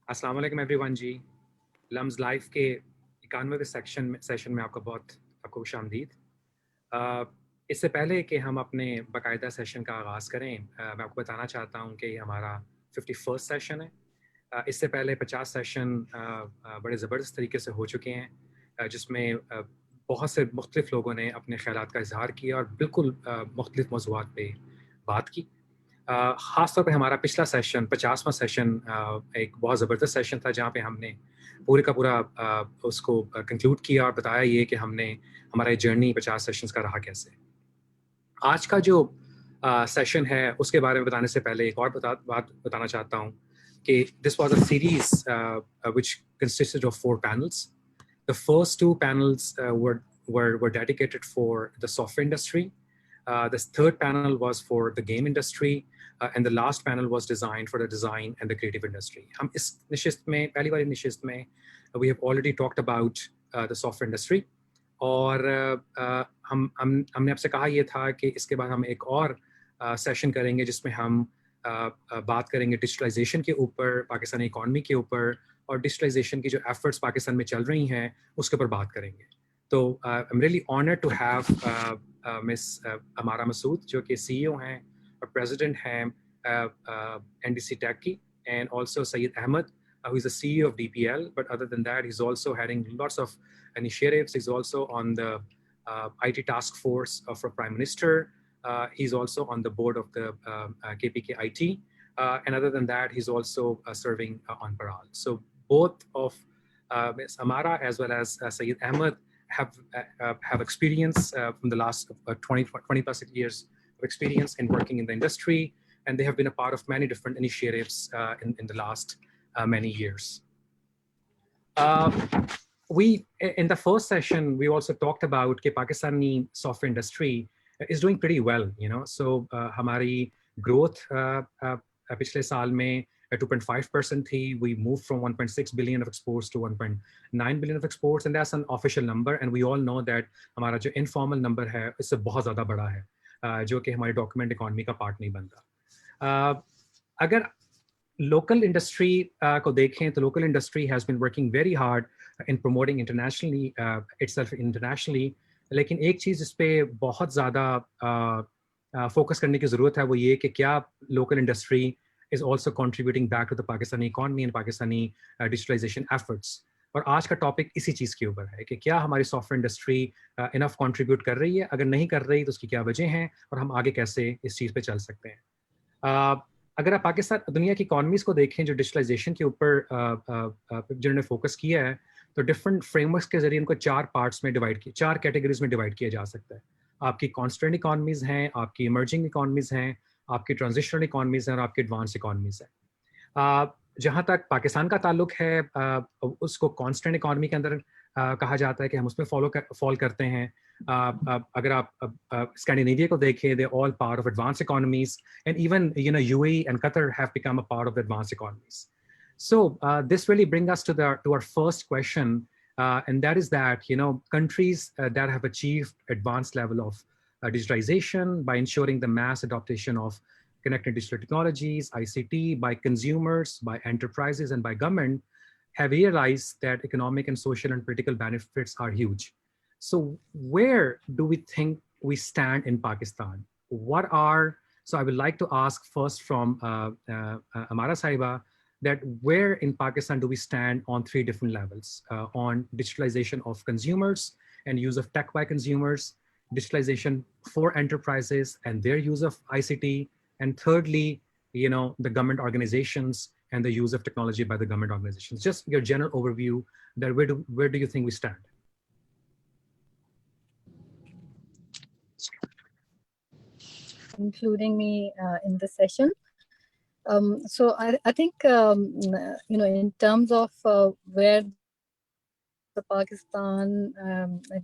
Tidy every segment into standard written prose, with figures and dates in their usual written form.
अस्सलाम वालेकुम एवरीवन जी। Lumps life के 91वें सेशन में आपका बहुत खुश आमदीद। इससे पहले कि हम अपने बाकायदा सेशन का आगाज़ करें, मैं आपको बताना चाहता हूँ कि ये हमारा 51st सेशन है। इससे पहले 50 सेशन बड़े ज़बरदस्त तरीके से हो चुके हैं, जिसमें बहुत से मुख्तलिफ़ लोगों ने अपने ख़यालात का इज़हार किया और बिल्कुल मुख्तलिफ़ मौज़ूआत पे बात की। ख़ास तौर पे हमारा पिछला सेशन 50वां सेशन एक बहुत ज़बरदस्त सेशन था, जहाँ पे हमने पूरे का पूरा उसको कंक्लूड किया और बताया ये कि हमने हमारा जर्नी 50 सेशंस का रहा कैसे। आज का जो सेशन है उसके बारे में बताने से पहले एक और बात बताना चाहता हूँ कि this was a series which consisted of 4 panels. The first two panels were dedicated for the software industry. The third panel was for the game industry, and the last panel was designed for the design and the creative industry. हम इस निशिस्त में पहली वाली निशिस्त में we have already talked about the software industry. और हमने आपसे कहा ये था कि इसके बाद हम एक और सेशन करेंगे जिसमें हम बात करेंगे डिजिटलाइजेशन के ऊपर, पाकिस्तानी इकॉनमी के ऊपर, और डिजिटलाइजेशन की जो एफर्ट्स पाकिस्तान में चल रही हैं उसके ऊपर बात करेंगे। तो I am really honoured to have miss Amara Masood, जो कि सीईओ हैं और प्रेसिडेंट हैं एनडीसी टेक की, and also Syed Ahmed, who is the CEO of DPL, but other than that, he's also having lots of initiatives. He's also on the IT task force for Prime Minister. He's also on the board of the KPK IT. And other than that, he's also serving on Paral. So both of Ms. Amara as well as Sayyid Ahmed have experience from the last 20 plus years of experience in working in the industry, and they have been a part of many different initiatives in the last many years. We in the first session we also talked about कि Pakistani software industry is doing pretty well, you know. So हमारी growth पिछले साल में 2.5% थी. We moved from 1.6 billion of exports to 1.9 billion of exports, and that's an official number. And we all know that हमारा जो informal number है इससे बहुत ज़्यादा बड़ा है, जो कि हमारी document economy का part नहीं बनता. अगर local industry को देखें तो local industry has been working very hard in promoting internationally itself internationally. लेकिन एक चीज़ इस पे बहुत ज़्यादा फोकस करने की ज़रूरत है, वो ये कि क्या local industry is also contributing back to the Pakistani economy and Pakistani digitalization efforts. और आज का टॉपिक इसी चीज़ के ऊपर है कि क्या हमारी सॉफ्टवेयर इंडस्ट्री इनफ कंट्रीब्यूट कर रही है, अगर नहीं कर रही तो उसकी क्या वजह हैं और हम आगे कैसे इस चीज़ पे चल सकते हैं. अगर आप पाकिस्तान दुनिया की इकॉनमीज़ को देखें जो डिजिटलाइजेशन के ऊपर जिन्होंने फोकस किया है, तो डिफरेंट फ्रेमवर्क्स के जरिए उनको 4 पार्ट्स में डिवाइड किया, 4 कैटेगरीज में डिवाइड किया जा सकता है. आपकी कॉन्स्टेंट इकॉनमीज़ हैं, आपकी इमर्जिंग इकॉनमीज़ हैं, आपकी ट्रांजिशनल इकॉनमीज़ हैं और आपकी एडवांस इकॉनमीज़ हैं. जहाँ तक पाकिस्तान का ताल्लुक है, उसको कॉन्स्टेंट इकॉनमी के अंदर कहा जाता है कि हम उसमें फॉल करते हैं. अगर आप स्कैंडिनेविया को देखें, they're all part of advanced economies, and even UAE and Qatar have become a part of the advanced economies. So this really brings us to our first question, and that is that countries that have achieved advanced level of digitalization by ensuring the mass adoption of connected digital technologies, ICT, by consumers, by enterprises, and by government, have realized that economic and social and political benefits are huge. So where do we think we stand in Pakistan? So I would like to ask first from Amara Saiba, that where in Pakistan do we stand on 3 different levels, on digitalization of consumers and use of tech by consumers, digitalization for enterprises and their use of ICT, and thirdly, the government organizations and the use of technology by the government organizations. Just your general overview, that where do you think we stand? Including me in this session. So I think, in terms of where the Pakistan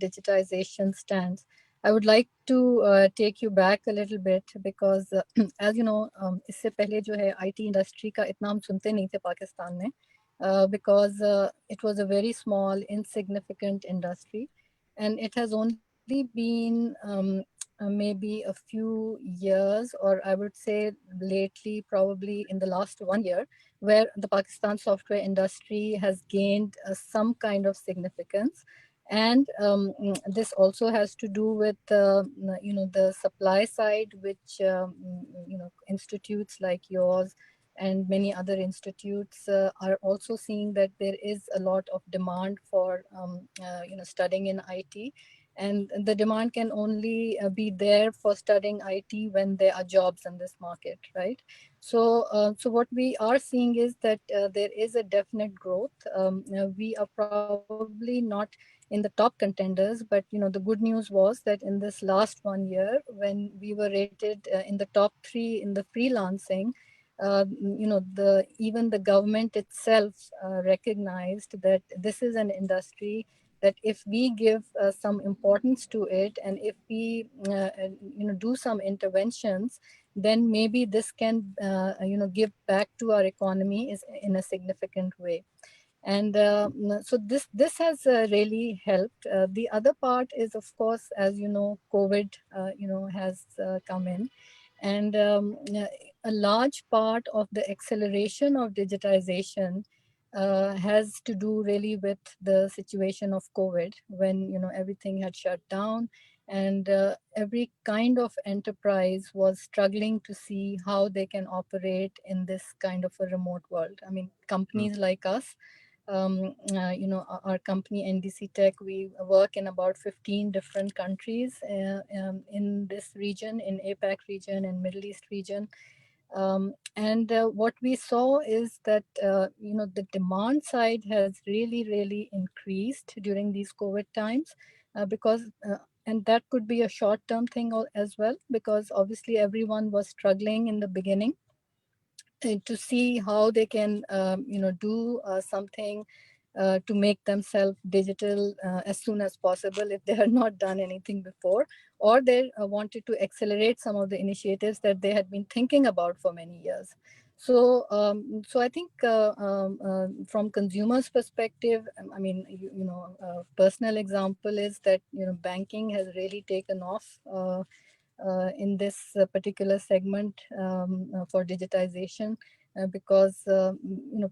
digitization stands, I would like to take you back a little bit because, as you know, इससे पहले जो है IT industry का इतना हम सुनते नहीं थे पाकिस्तान में, because it was a very small, insignificant industry, and it has only been maybe a few years, or I would say lately, probably in the last 1 year, where the Pakistan software industry has gained some kind of significance. And this also has to do with the supply side, which institutes like yours and many other institutes are also seeing that there is a lot of demand for studying in IT, and the demand can only be there for studying IT when there are jobs in this market, right? So what we are seeing is that there is a definite growth. We are probably not in the top contenders, but the good news was that in this last 1 year, when we were rated in the top 3 in the freelancing, the even the government itself recognized that this is an industry that if we give some importance to it, and if we do some interventions, then maybe this can give back to our economy is in a significant way. And so this has really helped. The other part is, of course, as you know, COVID has come in, and a large part of the acceleration of digitization has to do really with the situation of COVID, when everything had shut down, and every kind of enterprise was struggling to see how they can operate in this kind of a remote world. I mean, companies like us, our company NDC Tech, we work in about 15 different countries in this region, in APAC region and Middle East region. And what we saw is that the demand side has really increased during these COVID times, because and that could be a short-term thing as well, because obviously everyone was struggling in the beginning to see how they can do something to make themselves digital as soon as possible if they had not done anything before, or they wanted to accelerate some of the initiatives that they had been thinking about for many years. So I think from consumers' perspective, I mean, personal example is that banking has really taken off in this particular segment for digitization, because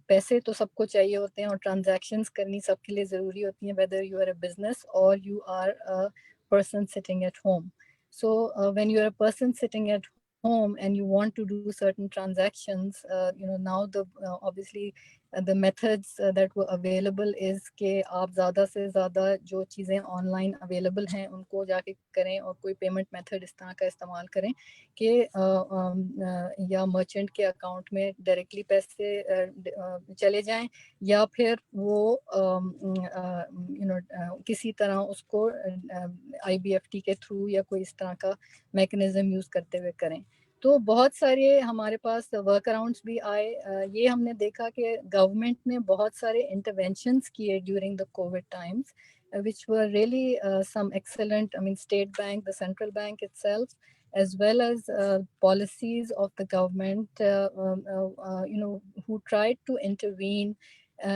पैसे तो सबको चाहिए होते हैं और transactions करनी सबके लिए ज़रूरी होती हैं, whether you are a business or you are a person sitting at home. So when you are a person sitting at home and you want to do certain transactions, now obviously the methods that were available is कि आप ज़्यादा से ज़्यादा जो चीज़ें online available हैं उनको जाके करें, और कोई payment method इस तरह का इस्तेमाल करें कि या merchant के account में directly पैसे चले जाएं, या फिर वो किसी तरह उसको IBFT के through या कोई इस तरह का mechanism use करते हुए करें. तो बहुत सारे हमारे पास वर्क अराउंड्स भी आए. ये हमने देखा कि गवर्नमेंट ने बहुत सारे इंटरवेंशंस किए during the Covid times, which were really some excellent, I mean, State Bank, the central bank itself, as well as policies of the government, who tried to intervene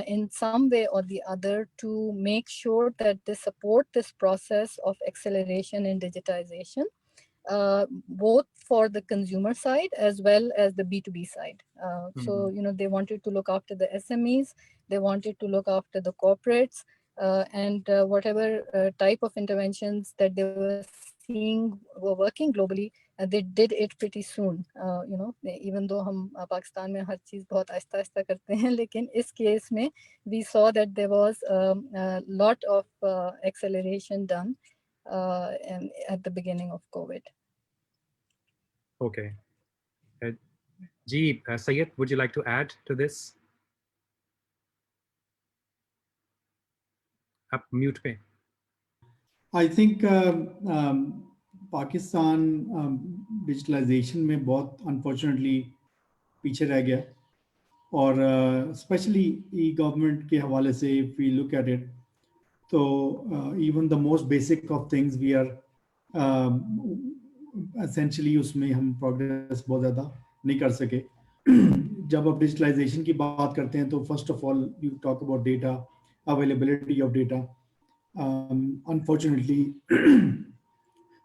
in some way or the other to make sure that they support this process of acceleration in digitization, both for the consumer side as well as the B2B side. So, they wanted to look after the SMEs, they wanted to look after the corporates, and whatever type of interventions that they were seeing were working globally, they did it pretty soon. Even though हम पाकिस्तान में हर चीज़ बहुत आहिस्ता आहिस्ता करते हैं, लेकिन इस case में we saw that there was a lot of acceleration done at the beginning of COVID. Okay. Ji, Syed, would you like to add to this? Up mute pe. I think Pakistan digitalization में बहुत unfortunately पीछे रह गया, और specially ई government के हवाले से if we look at it, तो even the most basic of things we are essentially उसमें हम प्रोग्रेस बहुत ज़्यादा नहीं कर सके. जब आप डिजिटलाइजेशन की बात करते हैं तो first of all you talk about data, availability of data. Unfortunately,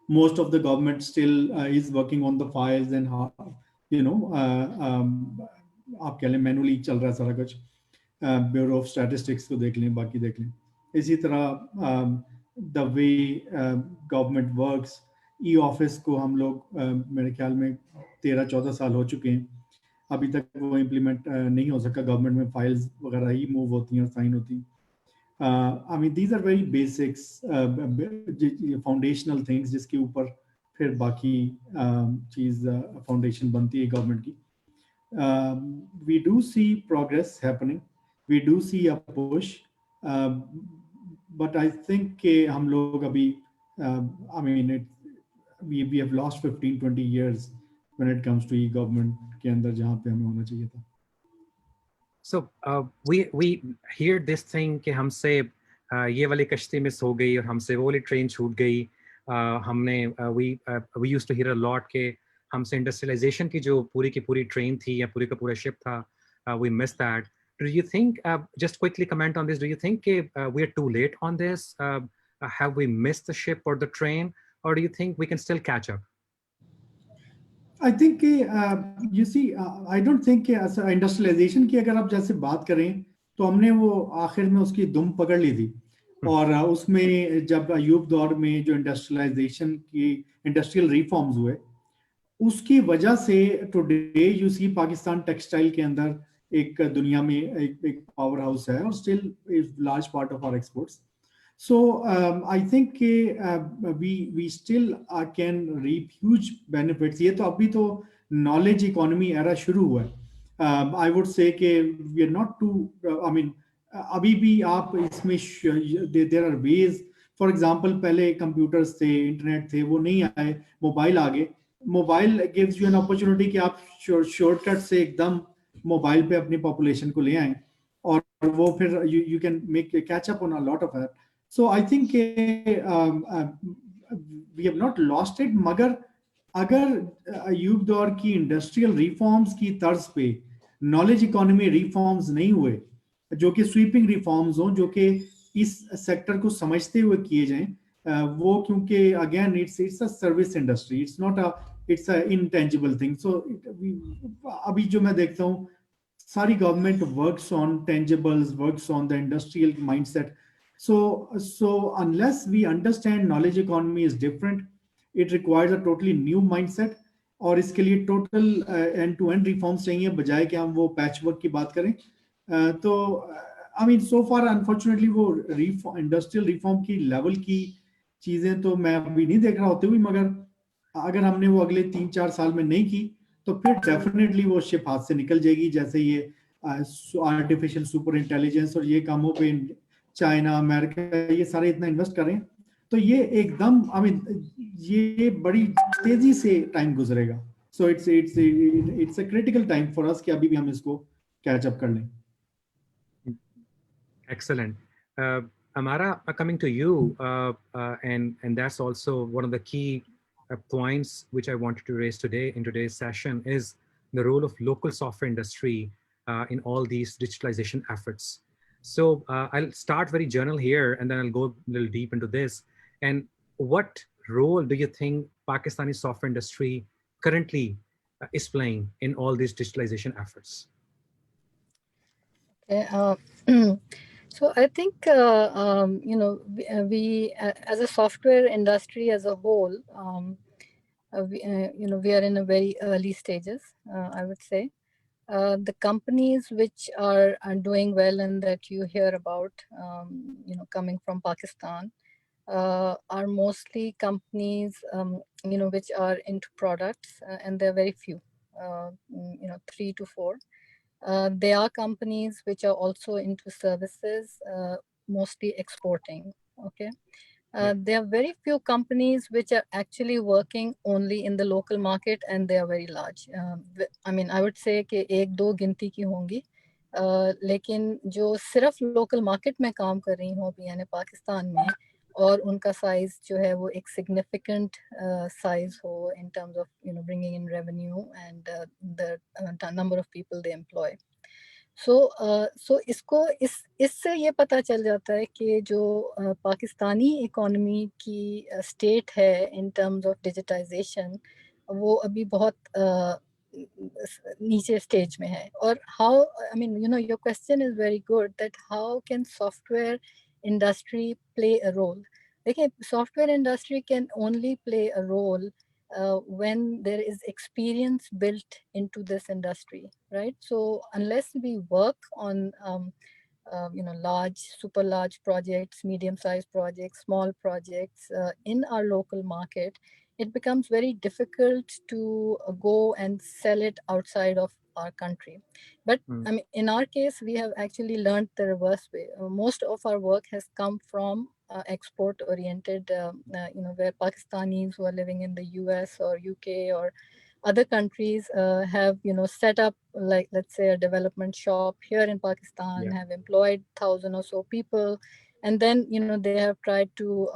most of the government still is working on the files and how, आप कह लें मैनुअली चल रहा है सारा कुछ. ब्यूरो ऑफ स्टैटिस्टिक्स को देख लें, बाकी देख लें. इसी तरह the way government works, e office को हम लोग मेरे ख्याल में 13-14 साल हो चुके हैं, अभी तक वो इम्प्लीमेंट नहीं हो सका. गवर्नमेंट में फाइल्स वगैरह ही मूव होती हैं और साइन होती हैं. I mean, these are very basics, foundational things जिसके ऊपर फिर बाकी चीज़ फाउंडेशन बनती है गवर्नमेंट की. We do see progress happening, we do see a push, but I think कि हम लोग अभी I mean we have lost 15-20 years when it comes to e-government के अंदर जहाँ पे हमें होना चाहिए था. So we hear this thing कि हमसे ये वाली कश्ती मिस हो गई और हमसे वो वाली ट्रेन छूट गई. हमने we used to hear a lot कि हमसे इंडस्ट्रियलाइजेशन की जो पूरी की पूरी ट्रेन थी या पूरी का पूरा शिप था, we missed that. Do you think, just quickly comment on this, do you think we are too late on this? Have we missed the ship or the train, or do you think we can still catch up? I think you see, I don't think industrialization की अगर आप जैसे बात करें तो हमने वो आखिर में उसकी दुम पकड़ ली थी. और उसमें जब अयूब दौर में जो इंडस्ट्रियलाइजेशन की इंडस्ट्रियल रिफॉर्म्स हुए, उसकी वजह से today you see Pakistan textile के अंदर एक दुनिया में एक पावर हाउस है और still is large part of our exports. So I think we still can reap huge benefits. ये तो अभी तो knowledge economy era शुरू हुआ है. I would say कि we are not too, I mean, अभी भी आप इसमें there are ways. For example, पहले कंप्यूटर्स थे, इंटरनेट थे, वो नहीं आए, मोबाइल आ गए. Mobile gives you an opportunity कि आप शॉर्टकट से एकदम मोबाइल पे अपनी पॉपुलेशन को ले आए और वो फिर you can make catch up on a lot of that. So I think we have not lost it. मगर अगर अयूब दौर की इंडस्ट्रियल रिफॉर्म्स की तर्ज पे नॉलेज इकोनॉमी रिफॉर्म्स नहीं हुए, जो कि स्वीपिंग रिफॉर्म्स हों, जो कि इस सेक्टर को समझते हुए किए जाएं, वो क्योंकि again it's a service industry, it's not it's a intangible thing. So अभी जो मैं देखता हूँ, सारी government works on tangibles, works on the industrial mindset. So unless we understand knowledge economy is different, it requires a totally new mindset. और इसके लिए total end to end reforms चाहिए, बजाय कि हम वो पैचवर्क की बात करें. तो I mean so far unfortunately वो इंडस्ट्रियल रिफॉर्म की लेवल की चीजें तो मैं अभी नहीं देख रहा होते हुए, मगर अगर हमने वो अगले 3-4 साल में नहीं की तो फिर डेफिनेटली वो शिप हाथ से निकल जाएगी. जैसे ये आर्टिफिशियल सुपर इंटेलिजेंस और ये कामों पे चाइना, अमेरिका, ये सारे इतना इन्वेस्ट करें, तो ये एकदम आई मीन ये बड़ी तेजी से टाइम गुजरेगा. So it's a critical time for us कि अभी भी हम इसको कैच अप कर लें. Excellent. Amara, coming to you, and that's also one of the key points which I wanted to raise today in today's session is the role of local software industry in all these digitalization efforts. So I'll start very general here, and then I'll go a little deep into this. And what role do you think Pakistani software industry currently is playing in all these digitalization efforts? Okay, so I think we as a software industry as a whole, we are in a very early stages. I would say the companies which are doing well and that you hear about, coming from Pakistan, are mostly companies which are into products, and there are very few, 3 to 4. There are companies which are also into services, mostly exporting. Okay. There are very few companies which are actually working only in the local market, and they are very large. I mean, I would say कि 1-2 गिनती की होंगी, लेकिन जो सिर्फ local market में काम कर रही हों यानी पाकिस्तान में, और उनका साइज जो है वो एक सिग्निफिकेंट साइज हो in terms of bringing in revenue and the number of people they employ. सो इसको इससे ये पता चल जाता है कि जो पाकिस्तानी इकोनॉमी की स्टेट है इन टर्म्स ऑफ डिजिटाइजेशन, वो अभी बहुत नीचे स्टेज में है. और how, I mean you know, your question is very good that how can software industry play a role. देखिए, software industry can only play a role when there is experience built into this industry, right? So unless we work on large, super large projects, medium sized projects, small projects in our local market, it becomes very difficult to go and sell it outside of our country. But I mean, in our case, we have actually learned the reverse way. Most of our work has come from export oriented, where Pakistanis who are living in the US or UK or other countries have set up, like, let's say, a development shop here in Pakistan, have employed 1,000 or so people, and then they have tried to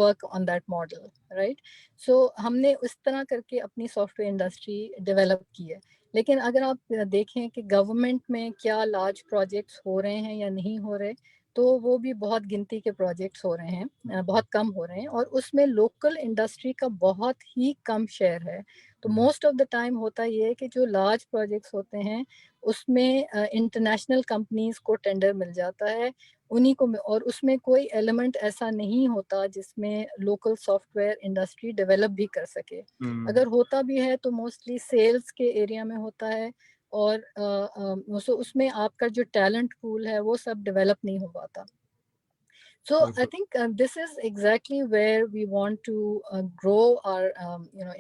work on that model, right? So हमने उस तरह करके अपनी software industry develop की है. लेकिन अगर आप देखें कि गवर्नमेंट में क्या लार्ज प्रोजेक्ट्स हो रहे हैं या नहीं हो रहे, तो वो भी बहुत गिनती के प्रोजेक्ट्स हो रहे हैं, बहुत कम हो रहे हैं, और उसमें लोकल इंडस्ट्री का बहुत ही कम शेयर है. तो मोस्ट ऑफ द टाइम होता ये है कि जो लार्ज प्रोजेक्ट्स होते हैं उसमें इंटरनेशनल कंपनीज को टेंडर मिल जाता है, उन्हीं को, और उसमें कोई एलिमेंट ऐसा नहीं होता जिसमें लोकल सॉफ्टवेयर इंडस्ट्री डेवलप भी कर सके. अगर होता भी है तो मोस्टली सेल्स के एरिया में होता है, और उसमें आपका जो टैलेंट पूल है वो सब डेवलप नहीं हो पाता. So I think this is exactly where we want to grow our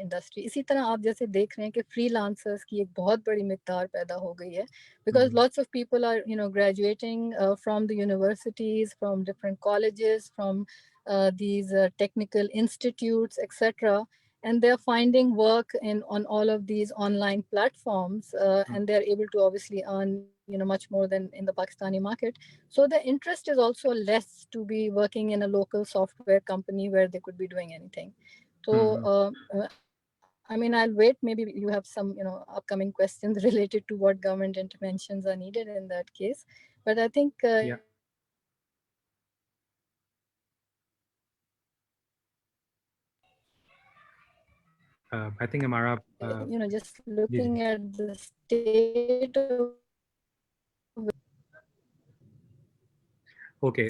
industry. इसी तरह आप जैसे देख रहे हैं कि freelancers की एक बहुत बड़ी मिक़दार पैदा हो गई है, because lots of people are graduating from the universities, from different colleges, from these technical institutes, etc. And they're finding work on all of these online platforms, and they're able to obviously earn much more than in the Pakistani market. So the interest is also less to be working in a local software company where they could be doing anything. So I mean, I'll wait. Maybe you have some upcoming questions related to what government interventions are needed in that case. But I think I think Amara, just looking at the state of okay,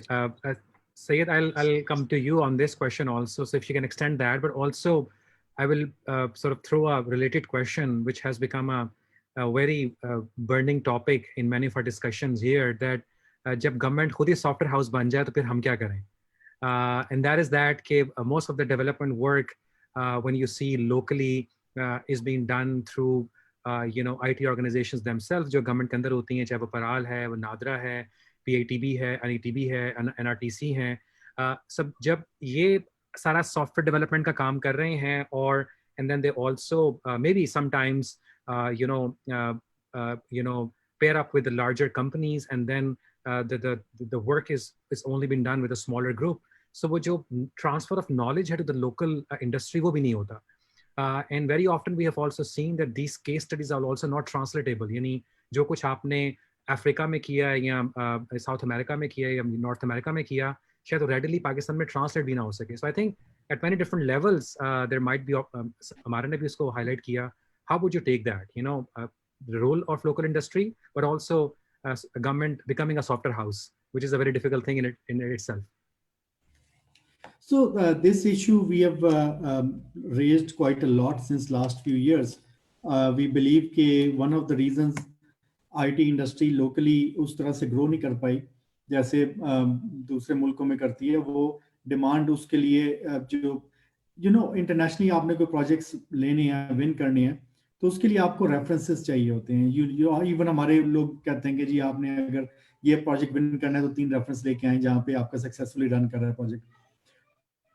Syed, I'll come to you on this question also. So if you can extend that, but also I will sort of throw a related question, which has become a very burning topic in many of our discussions here, that जब government खुद ही software house बन जाए तो फिर हम क्या करें? And that is that most of the development work when you see locally is being done through IT organizations themselves, जो government के अंदर होती हैं, चाहे वो पराल है, वो नादरा है, PITB है, NETB है, NRTC है, सब जब ये सारा सॉफ्टवेयर डेवलपमेंट का काम कर रहे हैं, और and then they also maybe sometimes pair up with the larger companies, and then the work is only been done with a smaller group. So वो जो transfer of knowledge है to the local industry वो भी नहीं होता. And very often we have also seen that these case studies are also not translatable. यानी जो कुछ आपने अफ्रीका में किया या साउथ अमेरिका में किया या नॉर्थ अमेरिका में किया, शायद रेडिली पाकिस्तान में ट्रांसलेट भी ना हो सके. So I think at many different levels there might be, हमारे ने भी इसको हाईलाइट किया, how would you take that the role of local industry, but also government becoming a software house, which is a very difficult thing in itself. So this issue we have raised quite a lot since last few years. We believe that one of the reasons IT industry locally उस तरह से grow नहीं कर पाई जैसे दूसरे मुल्कों में करती है, वो डिमांड उसके लिए जो इंटरनेशनली आपने कोई प्रोजेक्ट्स लेने हैं, विन करने हैं, तो उसके लिए आपको रेफरेंसेस चाहिए होते हैं. इवन हमारे लोग कहते हैं कि जी आपने अगर ये प्रोजेक्ट विन करना है तो 3 रेफरेंस लेके आए जहाँ पे आपका सक्सेसफुली रन कर रहा है प्रोजेक्ट.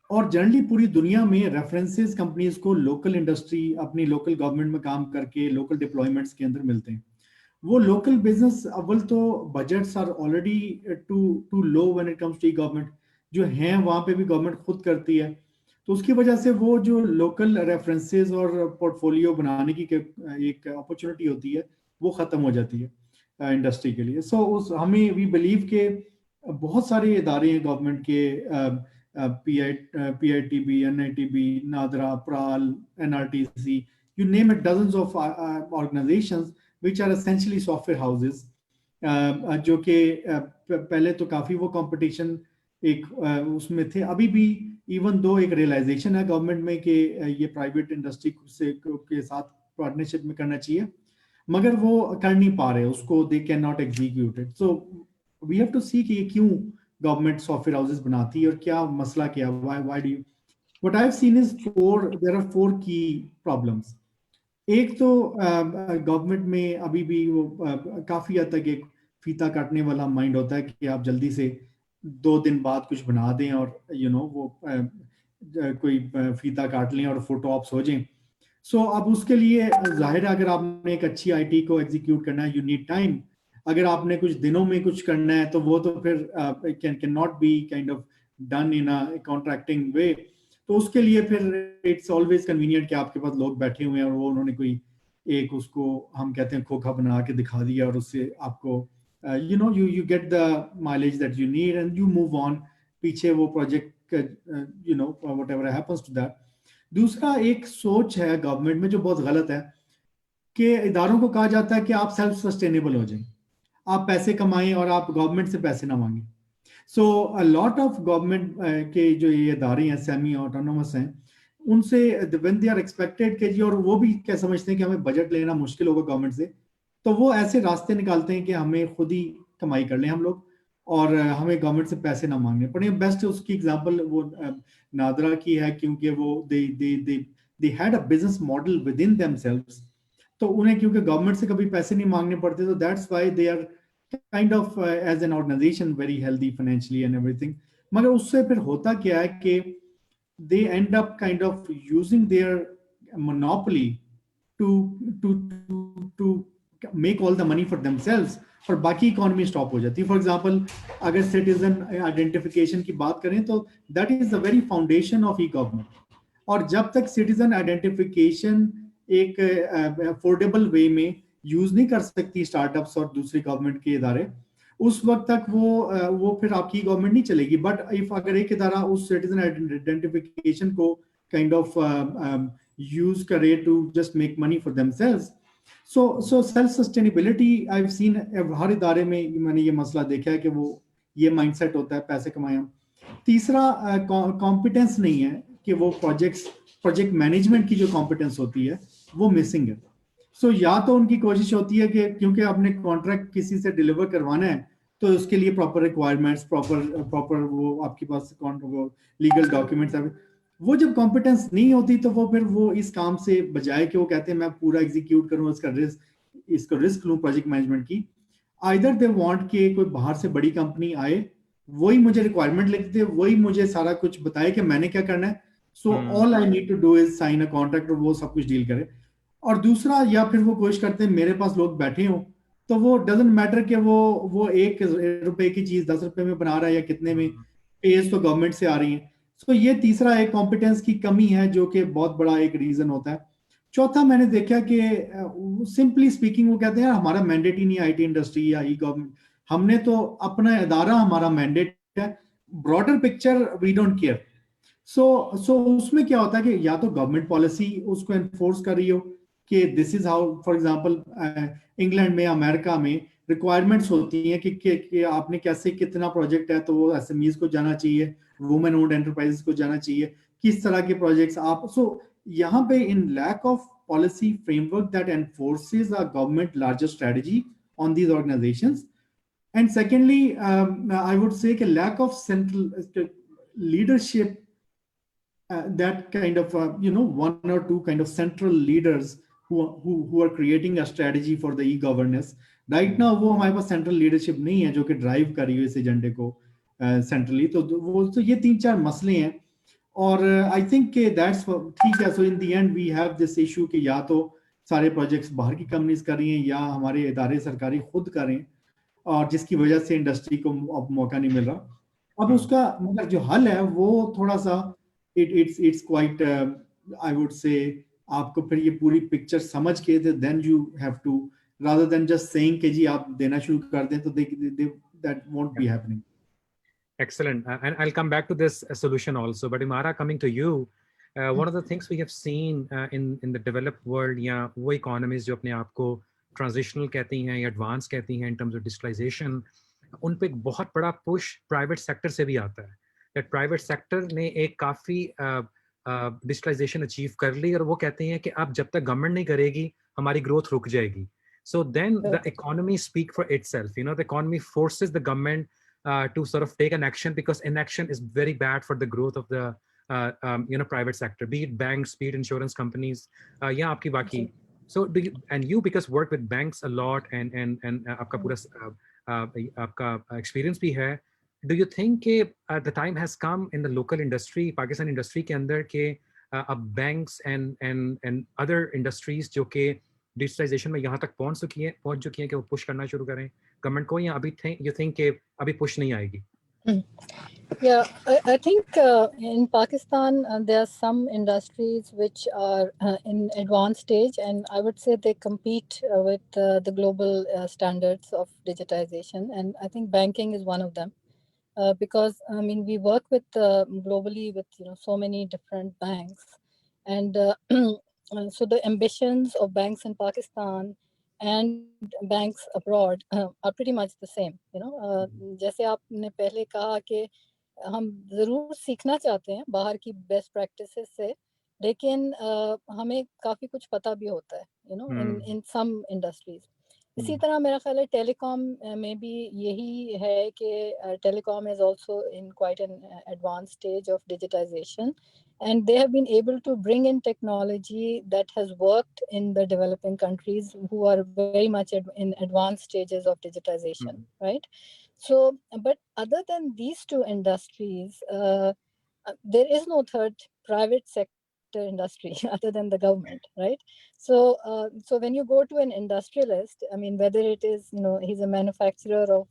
और जनरली पूरी दुनिया में रेफरेंसेस कंपनीज को लोकल इंडस्ट्री अपनी लोकल गवर्नमेंट में काम करके लोकल डिप्लॉयमेंट्स के अंदर मिलते हैं. वो लोकल बिजनेस अव्वल तो budgets are already too low when it comes to government, जो हैं वहाँ पे भी गवर्नमेंट खुद करती है, तो उसकी वजह से वो जो लोकल रेफरेंसेस और पोर्टफोलियो बनाने की एक अपॉर्चुनिटी होती है वो ख़त्म हो जाती है. इंडस्ट्री के लिए। सो उस हमें वी बिलीव के बहुत सारे इदारे हैं गवर्नमेंट के, PITB, NITB, NADRA, प्राल, NRTC, you name it, dozens of organizations which are essentially software houses, जो कि पहले तो काफ़ी वो कंपटीशन एक उसमें थे, अभी भी इवन दो एक रियलाइजेशन है गवर्नमेंट में कि ये प्राइवेट इंडस्ट्री से के साथ पार्टनरशिप में करना चाहिए, मगर वो कर नहीं पा रहे उसको, they can not execute it. So we have to see कि ये क्यों गवर्नमेंट सॉफ्टवेयर हाउसेस बनाती है और क्या मसला क्या, why do you, what I have seen is there are 4 key problems. एक तो गवर्नमेंट में अभी भी वो काफी हद तक एक फीता काटने वाला माइंड होता है कि आप जल्दी से 2 दिन बाद कुछ बना दें और वो कोई फीता काट लें और फोटो ऑप्स हो जाएं। सो अब उसके लिए जाहिर है अगर आपने एक अच्छी आईटी को एग्जीक्यूट करना है, यू नीड टाइम। अगर आपने कुछ दिनों में कुछ करना है तो वो तो फिर can not be kind of done in a contracting way. तो उसके लिए फिर इट्स ऑलवेज कन्वीनियंट कि आपके पास लोग बैठे हुए हैं और वो उन्होंने कोई एक उसको हम कहते हैं खोखा बना के दिखा दिया और उससे आपको you get the mileage that you need and you move on, पीछे वो project whatever happens to that। दूसरा एक सोच है गवर्नमेंट में जो बहुत गलत है कि इदारों को कहा जाता है कि आप सेल्फ सस्टेनेबल हो जाएं, आप पैसे कमाएं और आप गवर्नमेंट से पैसे ना मांगें। सो अ लॉट ऑफ गवर्नमेंट के जो ये इदारे हैं सेमी ऑटोनोमस हैं, उनसे व्हेन दे आर एक्सपेक्टेड के जी, और वो भी क्या समझते हैं कि हमें बजट लेना मुश्किल होगा गवर्नमेंट से, तो वो ऐसे रास्ते निकालते हैं कि हमें खुद ही कमाई कर लें हम लोग और हमें गवर्नमेंट से पैसे ना मांगने पड़े। बेस्ट उसकी एग्जांपल वो नादरा की है, क्योंकि वो they had a business model with in themselves, तो उन्हें क्योंकि गवर्नमेंट से कभी पैसे नहीं मांगने पड़ते, तो that's why they are kind of as an organisation very healthy financially and everything. मगर उससे फिर होता क्या है कि they end up kind of using their monopoly to make all the money for themselves, और बाकी इकोनॉमी स्टॉप हो जाती है। फॉर एग्जांपल अगर सिटीजन आइडेंटिफिकेशन की बात करें तो that is the very foundation of e government, और जब तक सिटीजन आइडेंटिफिकेशन एक अफोर्डेबल वे में यूज नहीं कर सकती स्टार्टअप्स और दूसरे गवर्नमेंट के इदारे, उस वक्त तक वो फिर आपकी गवर्नमेंट नहीं चलेगी। बट इफ अगर एक इदारा उस सिटीजन आइडेंटिफिकेशन को काइंड ऑफ यूज करे to just make money for themselves, so self sustainability I have seen हर इदारे में मैंने ये मसला देखा है कि वो ये माइंडसेट होता है पैसे कमाएं। तीसरा कॉम्पिटेंस नहीं है कि वो प्रोजेक्ट मैनेजमेंट की जो कॉम्पिटेंस होती है वो मिसिंग है। सो या तो उनकी कोशिश होती है कि क्योंकि आपने कॉन्ट्रैक्ट किसी से डिलीवर करवाना है तो उसके लिए प्रॉपर रिक्वायरमेंट्स, प्रॉपर वो आपके पास वो लीगल डॉक्यूमेंट्स, वो जब कॉम्पिटेंस नहीं होती तो वो फिर वो इस काम से बजाय कि वो कहते हैं मैं पूरा एग्जीक्यूट करूँ, इसको रिस्क लूँ प्रोजेक्ट मैनेजमेंट की, आइदर दे वांट कि कोई बाहर से बड़ी कंपनी आए, वही मुझे रिक्वायरमेंट लिख दे, वही मुझे सारा कुछ बताए कि मैंने क्या करना है, so all I need to do is sign a contract और वो सब कुछ डील करे। और दूसरा, या फिर वो कोशिश करते हैं मेरे पास लोग बैठे हों तो वो डजंट मैटर कि वो 1 रुपए की चीज 10 रुपए में बना रहा है या कितने में, पेज तो गवर्नमेंट से आ रही है। तो ये तीसरा एक कॉम्पिटेंस की कमी है जो कि बहुत बड़ा एक रीजन होता है। चौथा मैंने देखा कि सिंपली स्पीकिंग वो कहते हैं हमारा मैंडेट ही नहीं आईटी इंडस्ट्री या ई गवर्नमेंट, हमने तो अपना इदारा हमारा मैंडेट है, broader picture we don't care. So उसमें क्या होता है कि या तो गवर्नमेंट पॉलिसी उसको एनफोर्स कर रही हो कि this is how, for example England में, अमेरिका में रिक्वायरमेंट्स होती हैं कि आपने कैसे कितना प्रोजेक्ट है तो वो एसएमईज को जाना चाहिए, वुमेन ओन्ड एंटरप्राइजेस को जाना चाहिए, किस तरह के प्रोजेक्ट्स आप। सो यहाँ पे in lack of policy framework that enforces a government larger strategy on these organisations, and secondly I would say कि lack of central leadership, that kind of 1 or 2 kind of central leaders who are creating a strategy for the e-governance right now, वो हमारे पास central leadership नहीं है जो कि drive करी हुई इस एजेंडे को सेंट्रली। तो ये 3-4 मसले हैं और आई थिंक कि दैट्स ठीक है। So in the end we have this issue कि या तो सारे प्रोजेक्ट्स बाहर की कंपनीज कर रही हैं या हमारे इदारे सरकारी खुद करें, और जिसकी वजह से इंडस्ट्री को अब मौका नहीं मिल रहा। अब उसका मतलब जो हल है वो थोड़ा सा it's quite I would say आपको फिर ये पूरी पिक्चर समझ के then you have to rather than just saying कि जी आप देना शुरू कर दें, तो that won't be happening. Excellent. And I'll come back to this solution also. But Imara, coming to you, one of the things we have seen in the developed world, या वो economies जो अपने आप को transitional कहती हैं या advanced कहती हैं in terms of digitalization, उन पे एक बहुत बड़ा push private sector से भी आता है. That private sector ने एक काफी digitalization achieve कर ली, और वो कहते हैं कि अब जब तक government नहीं करेगी, हमारी growth रुक जाएगी. So then the economy speak for itself. You know, the economy forces the government to sort of take an action, because inaction is very bad for the growth of the private sector, be it banks, be it insurance companies. Yeah, आपकी बाकी. So do you, and you because work with banks a lot, and आपका पूरा आपका experience भी है. Do you think the time has come in the local industry, Pakistan industry के अंदर के अब banks and other industries जो के digitalization में यहाँ तक पहुँच चुकी हैं कि वो push करना शुरू करें गवर्नमेंट को, या अभी you think कि अभी push नहीं आएगी? Yeah, I think in Pakistan there are some industries which are in advanced stage, and I would say they compete with the global standards of digitization, and I think banking is one of them. Because I mean we work with globally with so many different banks, and so the ambitions of banks in Pakistan and banks abroad are pretty much the same. जैसे आपने पहले कहा कि हम जरूर सीखना चाहते हैं बाहर की बेस्ट प्रैक्टिसेस से, लेकिन हमें काफी कुछ पता भी होता है in some industries. इसी तरह मेरा ख्याल है टेलीकॉम में भी यही है कि telecom is also in quite an advanced stage of digitization, and they have been able to bring in technology that has worked in the developing countries who are very much in advanced stages of digitization, right? So, but other than these two industries, there is no third private sector industry other than the government, right? So so when you go to an industrialist, I mean, whether it is he's a manufacturer of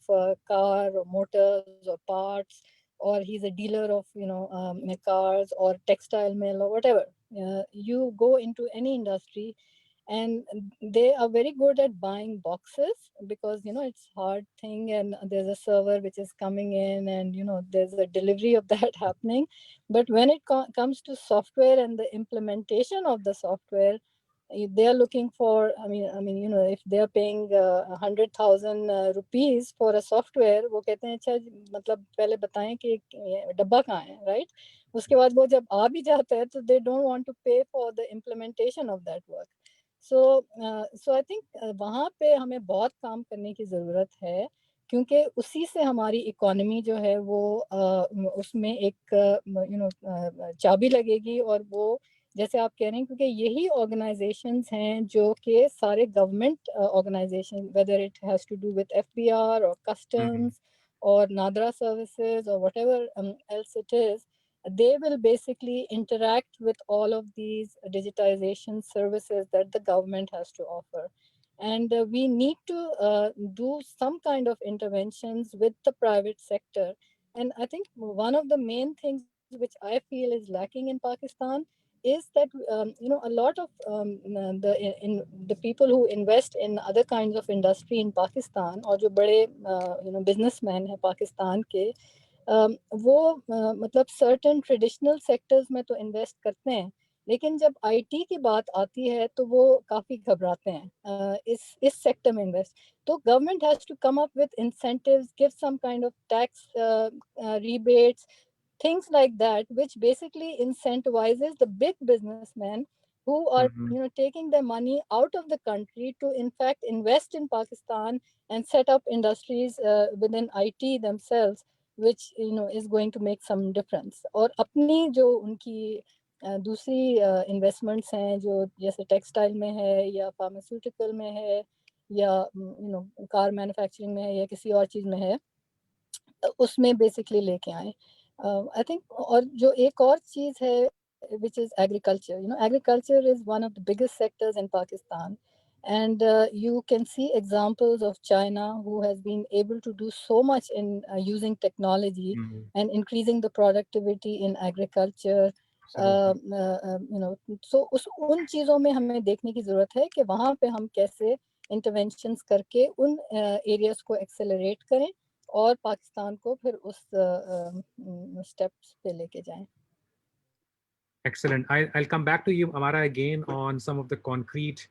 car or motors or parts, or he's a dealer of cars or textile mill or whatever, you go into any industry and they are very good at buying boxes, because it's hard thing, and there's a server which is coming in, and there's a delivery of that happening. But when it comes to software and the implementation of the software, they are looking for, I mean if they are paying 100,000 rupees for a software, वो कहते हैं अच्छा मतलब पहले बताएं कि डब्बा कहाँ है, right? उसके बाद वो जब आ भी जाता है तो they don't want to pay for the implementation of that work. So I think वहाँ पे हमें बहुत काम करने की ज़रूरत है, क्योंकि उसी से हमारी इकोनॉमी जो है वो उसमें एक चाबी लगेगी, और वो जैसे आप कह रहे हैं, क्योंकि यही ऑर्गेनाइजेशंस हैं जो कि सारे government organization, whether it has to do with FBR और कस्टम्स और नादरा सर्विसेज और whatever else it is, they will basically interact with all of these digitization services that the government has to offer. And we need to do some kind of interventions with the private sector. And I think one of the main things which I feel is lacking in Pakistan is that a lot of the people who invest in other kinds of industry in Pakistan, और जो बड़े businessmen हैं पाकिस्तान के, वो मतलब certain traditional sectors में तो invest करते हैं, लेकिन जब आईटी की बात आती है तो वो काफ़ी घबराते हैं इस सेक्टर में इन्वेस्ट. तो government has to come up with incentives, give some kind of tax rebates, things like that, which basically incentivizes the big businessmen who are taking their money out of the country to in fact invest in Pakistan and set up industries within IT themselves, which is going to make some difference. और अपनी जो उनकी दूसरी investments हैं जो जैसे textile में है या फार्मास्यूटिकल में है या कार मैन्युफैक्चरिंग में है या किसी और चीज़ में है, उसमें बेसिकली लेके आए. I think और जो एक और चीज़ है which is agriculture. Agriculture is one of the biggest sectors in Pakistan. And you can see examples of China, who has been able to do so much in using technology and increasing the productivity in agriculture. So उन चीज़ों में हमें देखने की ज़रूरत है कि वहाँ पे हम कैसे इंटरवेंशंस करके उन एरियाज को एक्सेलरेट करें और पाकिस्तान को फिर उस स्टेप्स पे लेके जाएं. Excellent. I'll come back to you, Amara, again on some of the concrete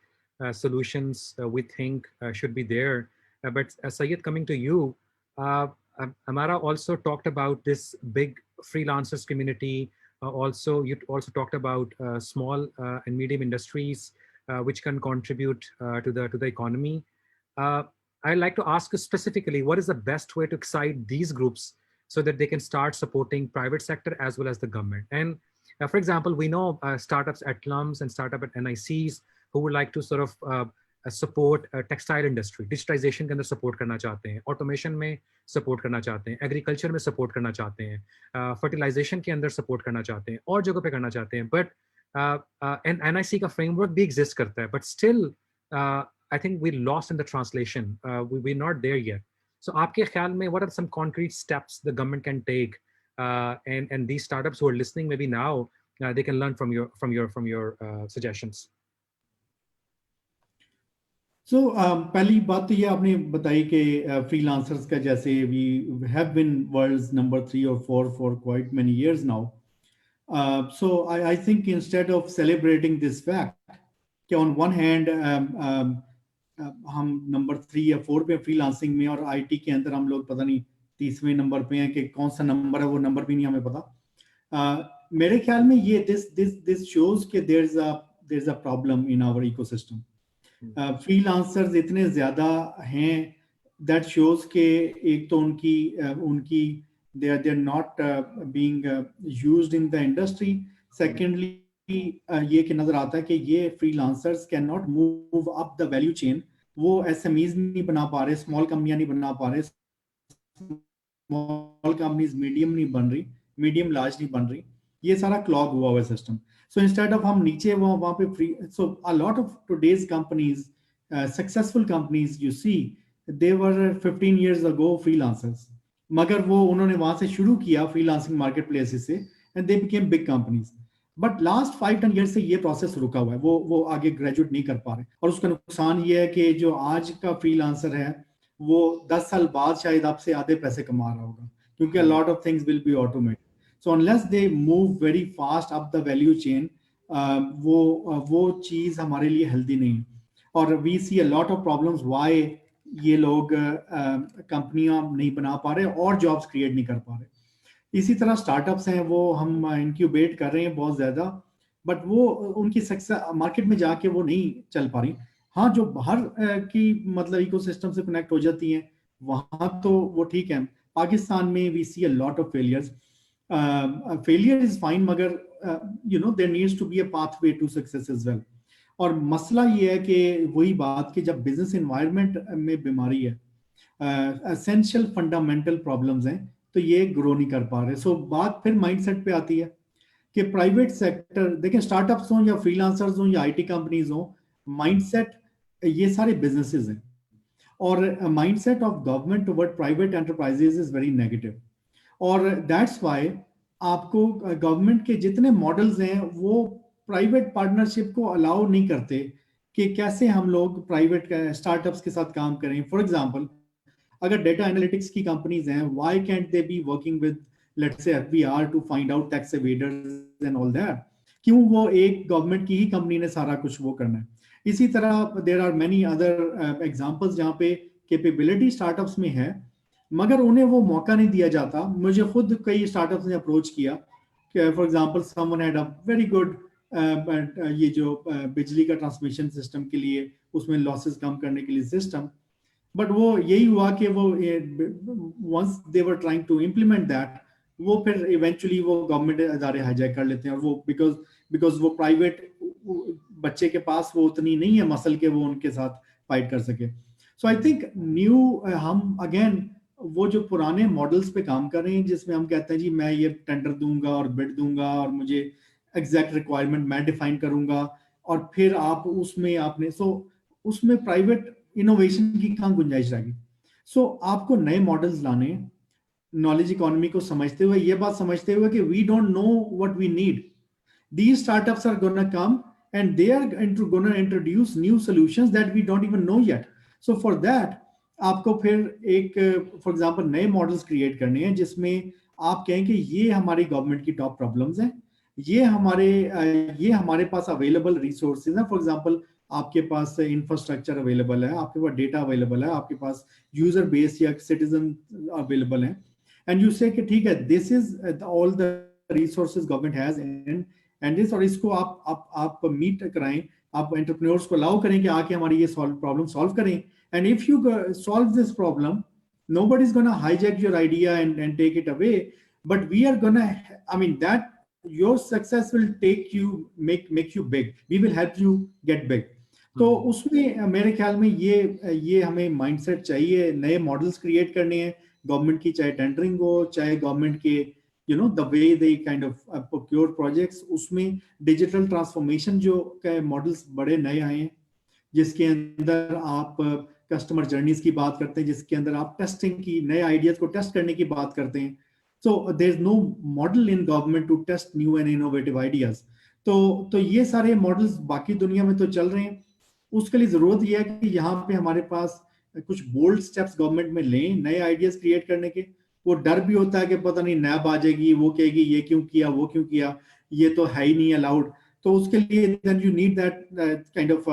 solutions we think should be there. But Syed, coming to you, Amara also talked about this big freelancers community. Also, you also talked about small and medium industries which can contribute to the economy. I'd like to ask you specifically, what is the best way to excite these groups so that they can start supporting private sector as well as the government? And for example, we know startups at LUMS and startup at NICs who would like to sort of support textile industry, digitization के अंदर support करना चाहते हैं, automation में support करना चाहते हैं, agriculture में support करना चाहते हैं, fertilization के अंदर support करना चाहते हैं, और जगहों पे करना चाहते हैं. But and NIC का framework भी exist करता है, but still I think we lost in the translation. We're not there yet. So आपके ख्याल में what are some concrete steps the government can take? And these startups who are listening maybe now, they can learn from your suggestions. So पहली बात तो ये आपने बताई कि freelancers का जैसे we have been world's number 3 or 4 for quite many years now. So I think instead of celebrating this fact, कि on one hand हम number 3 या 4 पे freelancing में और IT के अंदर हम लोग पता नहीं 30वें नंबर पे हैं कि कौन सा नंबर है वो नंबर भी नहीं हमें पता. मेरे ख्याल में ये this shows कि there's a problem in our ecosystem. Freelancers इतने ज़्यादा हैं, that shows कि एक तो उनकी they're not being used in the industry. Secondly, ये कि नजर आता है कि ये freelancers cannot move up the value chain. वो SMEs नहीं बना पा रहे, small companies नहीं बना पा रहे, small companies medium नहीं बन रही, medium large नहीं बन रही. ये सारा clog हुआ हुआ system. So instead of हम नीचे वहाँ पे free, so a lot of today's companies, successful companies you see, they were 15 years ago freelancers. मगर वो उन्होंने वहाँ से शुरू किया freelancing marketplaces से, and they became big companies. But last 5-10 years से ये process रुका हुआ है, वो आगे graduate नहीं कर पा रहे. और उसका नुकसान ये है कि जो आज का freelancer है, वो 10 साल बाद शायद आपसे आधे पैसे कमा रहा होगा, क्योंकि a lot of things will be automated. So unless they move very fast up the value chain, वो चीज हमारे लिए healthy नहीं है. और we see a lot of problems why ये लोग कंपनियां नहीं बना पा रहे और जॉब्स क्रिएट नहीं कर पा रहे. इसी तरह स्टार्टअप्स हैं, वो हम इंक्यूबेट कर रहे हैं बहुत ज्यादा, बट वो उनकी सक्सेस मार्केट में जाके वो नहीं चल पा रही. हाँ, जो बाहर की मतलब इकोसिस्टम से कनेक्ट हो जाती हैं वहां तो वो ठीक है. पाकिस्तान में we see a lot of failures. Failure is fine, मगर there needs to be a pathway to success as well. और मसला ये है कि वही बात कि जब बिजनेस एनवायरनमेंट में बीमारी है, एसेंशियल फंडामेंटल प्रॉब्लम्स हैं, तो ये ग्रो नहीं कर पा रहे. सो बात फिर माइंडसेट पे आती है कि प्राइवेट सेक्टर, देखें स्टार्टअप्स हों या फ्रीलांसर्स हों या आईटी कंपनीज हों, माइंडसेट ये सारे बिजनेसेस हैं. और mindset of government toward private enterprises is very negative. और दैट्स व्हाई आपको गवर्नमेंट के जितने मॉडल्स हैं वो प्राइवेट पार्टनरशिप को अलाउ नहीं करते कि कैसे हम लोग प्राइवेट स्टार्टअप्स के साथ काम करें. फॉर एग्जांपल, अगर डेटा एनालिटिक्स की कंपनीज हैं, why can't they be working with let's say FBR to find out tax evaders and all that? क्यों वो एक गवर्नमेंट की ही कंपनी ने सारा कुछ वो करना है? इसी तरह there are many other examples जहां पे कैपेबिलिटी स्टार्टअप्स में है मगर उन्हें वो मौका नहीं दिया जाता. मुझे खुद कई स्टार्टअप्स ने अप्रोच किया कि for example someone had a very good ये जो बिजली का ट्रांसमिशन सिस्टम के लिए उसमें लॉसेस कम करने के लिए सिस्टम, बट वो यही हुआ कि वो once they were trying to implement that, वो फिर इवेंचुअली वो गवर्नमेंट इदारे हाईजैक कर लेते हैं. और वो बिकॉज वो प्राइवेट बच्चे के पास वो उतनी नहीं है मसल के वो उनके साथ फाइट कर सके. सो आई थिंक न्यू हम अगेन वो जो पुराने मॉडल्स पे काम कर रहे हैं जिसमें हम कहते हैं जी मैं ये टेंडर दूंगा और बिड दूंगा और मुझे एग्जैक्ट रिक्वायरमेंट मैं डिफाइन करूंगा और फिर आप उसमें आपने उसमें प्राइवेट इनोवेशन की कहाँ गुंजाइश रहेगी. सो आपको नए मॉडल्स लाने, नॉलेज इकोनॉमी को समझते हुए, ये बात समझते हुए कि we don't know what we need. These startups are going to come and they are going to introduce new solutions that we don't even know yet. So for that आपको फिर एक फॉर एग्जांपल नए models create करने हैं जिसमें आप कहें कि ये हमारी गवर्नमेंट की टॉप प्रॉब्लम्स हैं, ये हमारे पास अवेलेबल रिसोर्सेज हैं। फॉर एग्जांपल आपके पास इंफ्रास्ट्रक्चर अवेलेबल है, आपके पास डेटा अवेलेबल है, आपके पास यूजर बेस या सिटीजन अवेलेबल है, एंड यू से कि ठीक है this is all the resources government has and this, और इसको आप मीट कराएं, आप एंटरप्रेन्योर्स को अलाउ करें कि आके हमारी ये प्रॉब्लम सॉल्व करें, and if you solve this problem nobody is going to hijack your idea and take it away, but we are going to, I mean, that your success will take you make you big, we will help you get big. तो उसमें मेरे ख्याल में ये हमें mindset चाहिए, नए models create करने हैं गवर्नमेंट की, चाहे टेंडरिंग हो, चाहे गवर्नमेंट के the way they kind of procure projects, उसमें डिजिटल ट्रांसफॉर्मेशन जो मॉडल्स बड़े नए आए हैं, जिसके अंदर आप कस्टमर जर्नीज की बात करते हैं, जिसके अंदर आप टेस्टिंग की, नए आइडियाज को टेस्ट करने की बात करते हैं। So there is no model in government to test new and innovative ideas. तो ये सारे मॉडल्स बाकी दुनिया में तो चल रहे हैं, उसके लिए जरूरत यह है कि यहाँ पे हमारे पास कुछ बोल्ड स्टेप्स गवर्नमेंट में लें नए आइडियाज क्रिएट करने के। वो डर भी होता है कि पता नहीं नैब आ जाएगी, वो कहेगी ये क्यों किया, वो क्यों किया, ये तो है ही नहीं अलाउड। तो उसके लिए then you need that kind of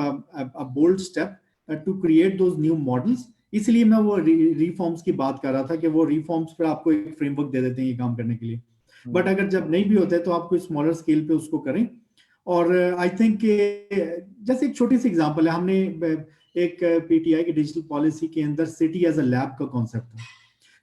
a bold step to create those new models। इसलिए मैं वो रिफॉर्म्स की बात कर रहा था कि वो रिफॉर्म्स पर आपको एक फ्रेमवर्क दे देते हैं ये काम करने के लिए, बट अगर जब नहीं भी होता है तो आपको स्मॉलर स्केल पे उसको करें। और आई थिंक जैसे एक छोटी सी एग्जांपल है, हमने एक पीटीआई की डिजिटल पॉलिसी के अंदर सिटी एज अ लैब का कॉन्सेप्ट था।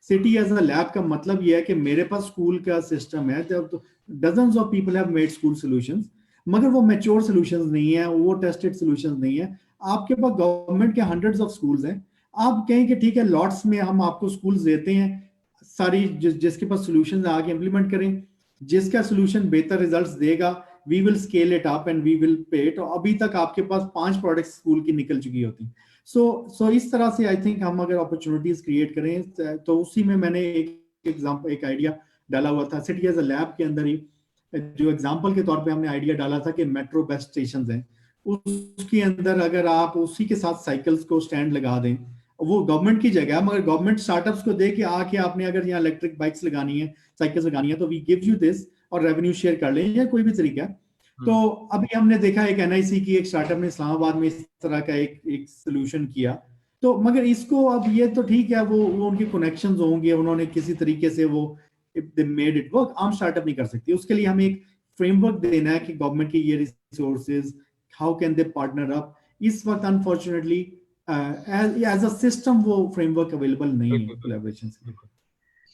सिटी एज अ लैब का मतलब यह है कि मेरे पास स्कूल का सिस्टम है, जब dozens of people have made school solutions, मगर वो मैच्योर सॉल्यूशंस नहीं है, वो टेस्टेड सॉल्यूशंस नहीं है। आपके पास गवर्नमेंट के हंड्रेड्स ऑफ स्कूल्स हैं, आप कहें कि ठीक है लॉट्स में हम आपको स्कूल्स देते हैं सारी, जिसके पास सॉल्यूशंस आगे इंप्लीमेंट करें, जिसका सॉल्यूशन बेहतर रिजल्ट्स देगा, we will scale it up and we will pay it. अभी तक आपके पास 5 प्रोडक्ट्स स्कूल की निकल चुकी होती। सो इस तरह से आई थिंक हम अगर अपॉर्चुनिटीज क्रिएट करें, तो उसी में मैंने एक आइडिया डाला हुआ था सिटी एज अ लैब के अंदर ही। जो एग्जांपल के तौर पे हमने आइडिया डाला था कि मेट्रो बस स्टेशन हैं, उसके अंदर अगर आप उसी के साथ साइकिल्स को स्टैंड लगा दें, वो गवर्नमेंट की जगह, मगर गवर्नमेंट स्टार्टअप्स को दे के आके आपने अगर यहाँ इलेक्ट्रिक बाइक्स लगानी है, साइकिल्स लगानी है, तो वी गिव यू दिस, और रेवेन्यू शेयर कर लें या कोई भी तरीका। तो अभी हमने देखा एक एनआईसी की एक स्टार्टअप ने इस्लामाबाद में इस तरह का एक सोल्यूशन किया। तो मगर इसको अब ये तो ठीक है, वो उनके कनेक्शंस होंगे, उन्होंने किसी तरीके से वो if they made it work, आम स्टार्टअप नहीं कर सकती। उसके लिए हमें एक फ्रेमवर्क देना है कि गवर्नमेंट की ये resources how can they partner up. इस वक्त अनफॉर्चुनेटली एज अ सिस्टम वो फ्रेमवर्क अवेलेबल नहीं है कोलैबोरेशन से।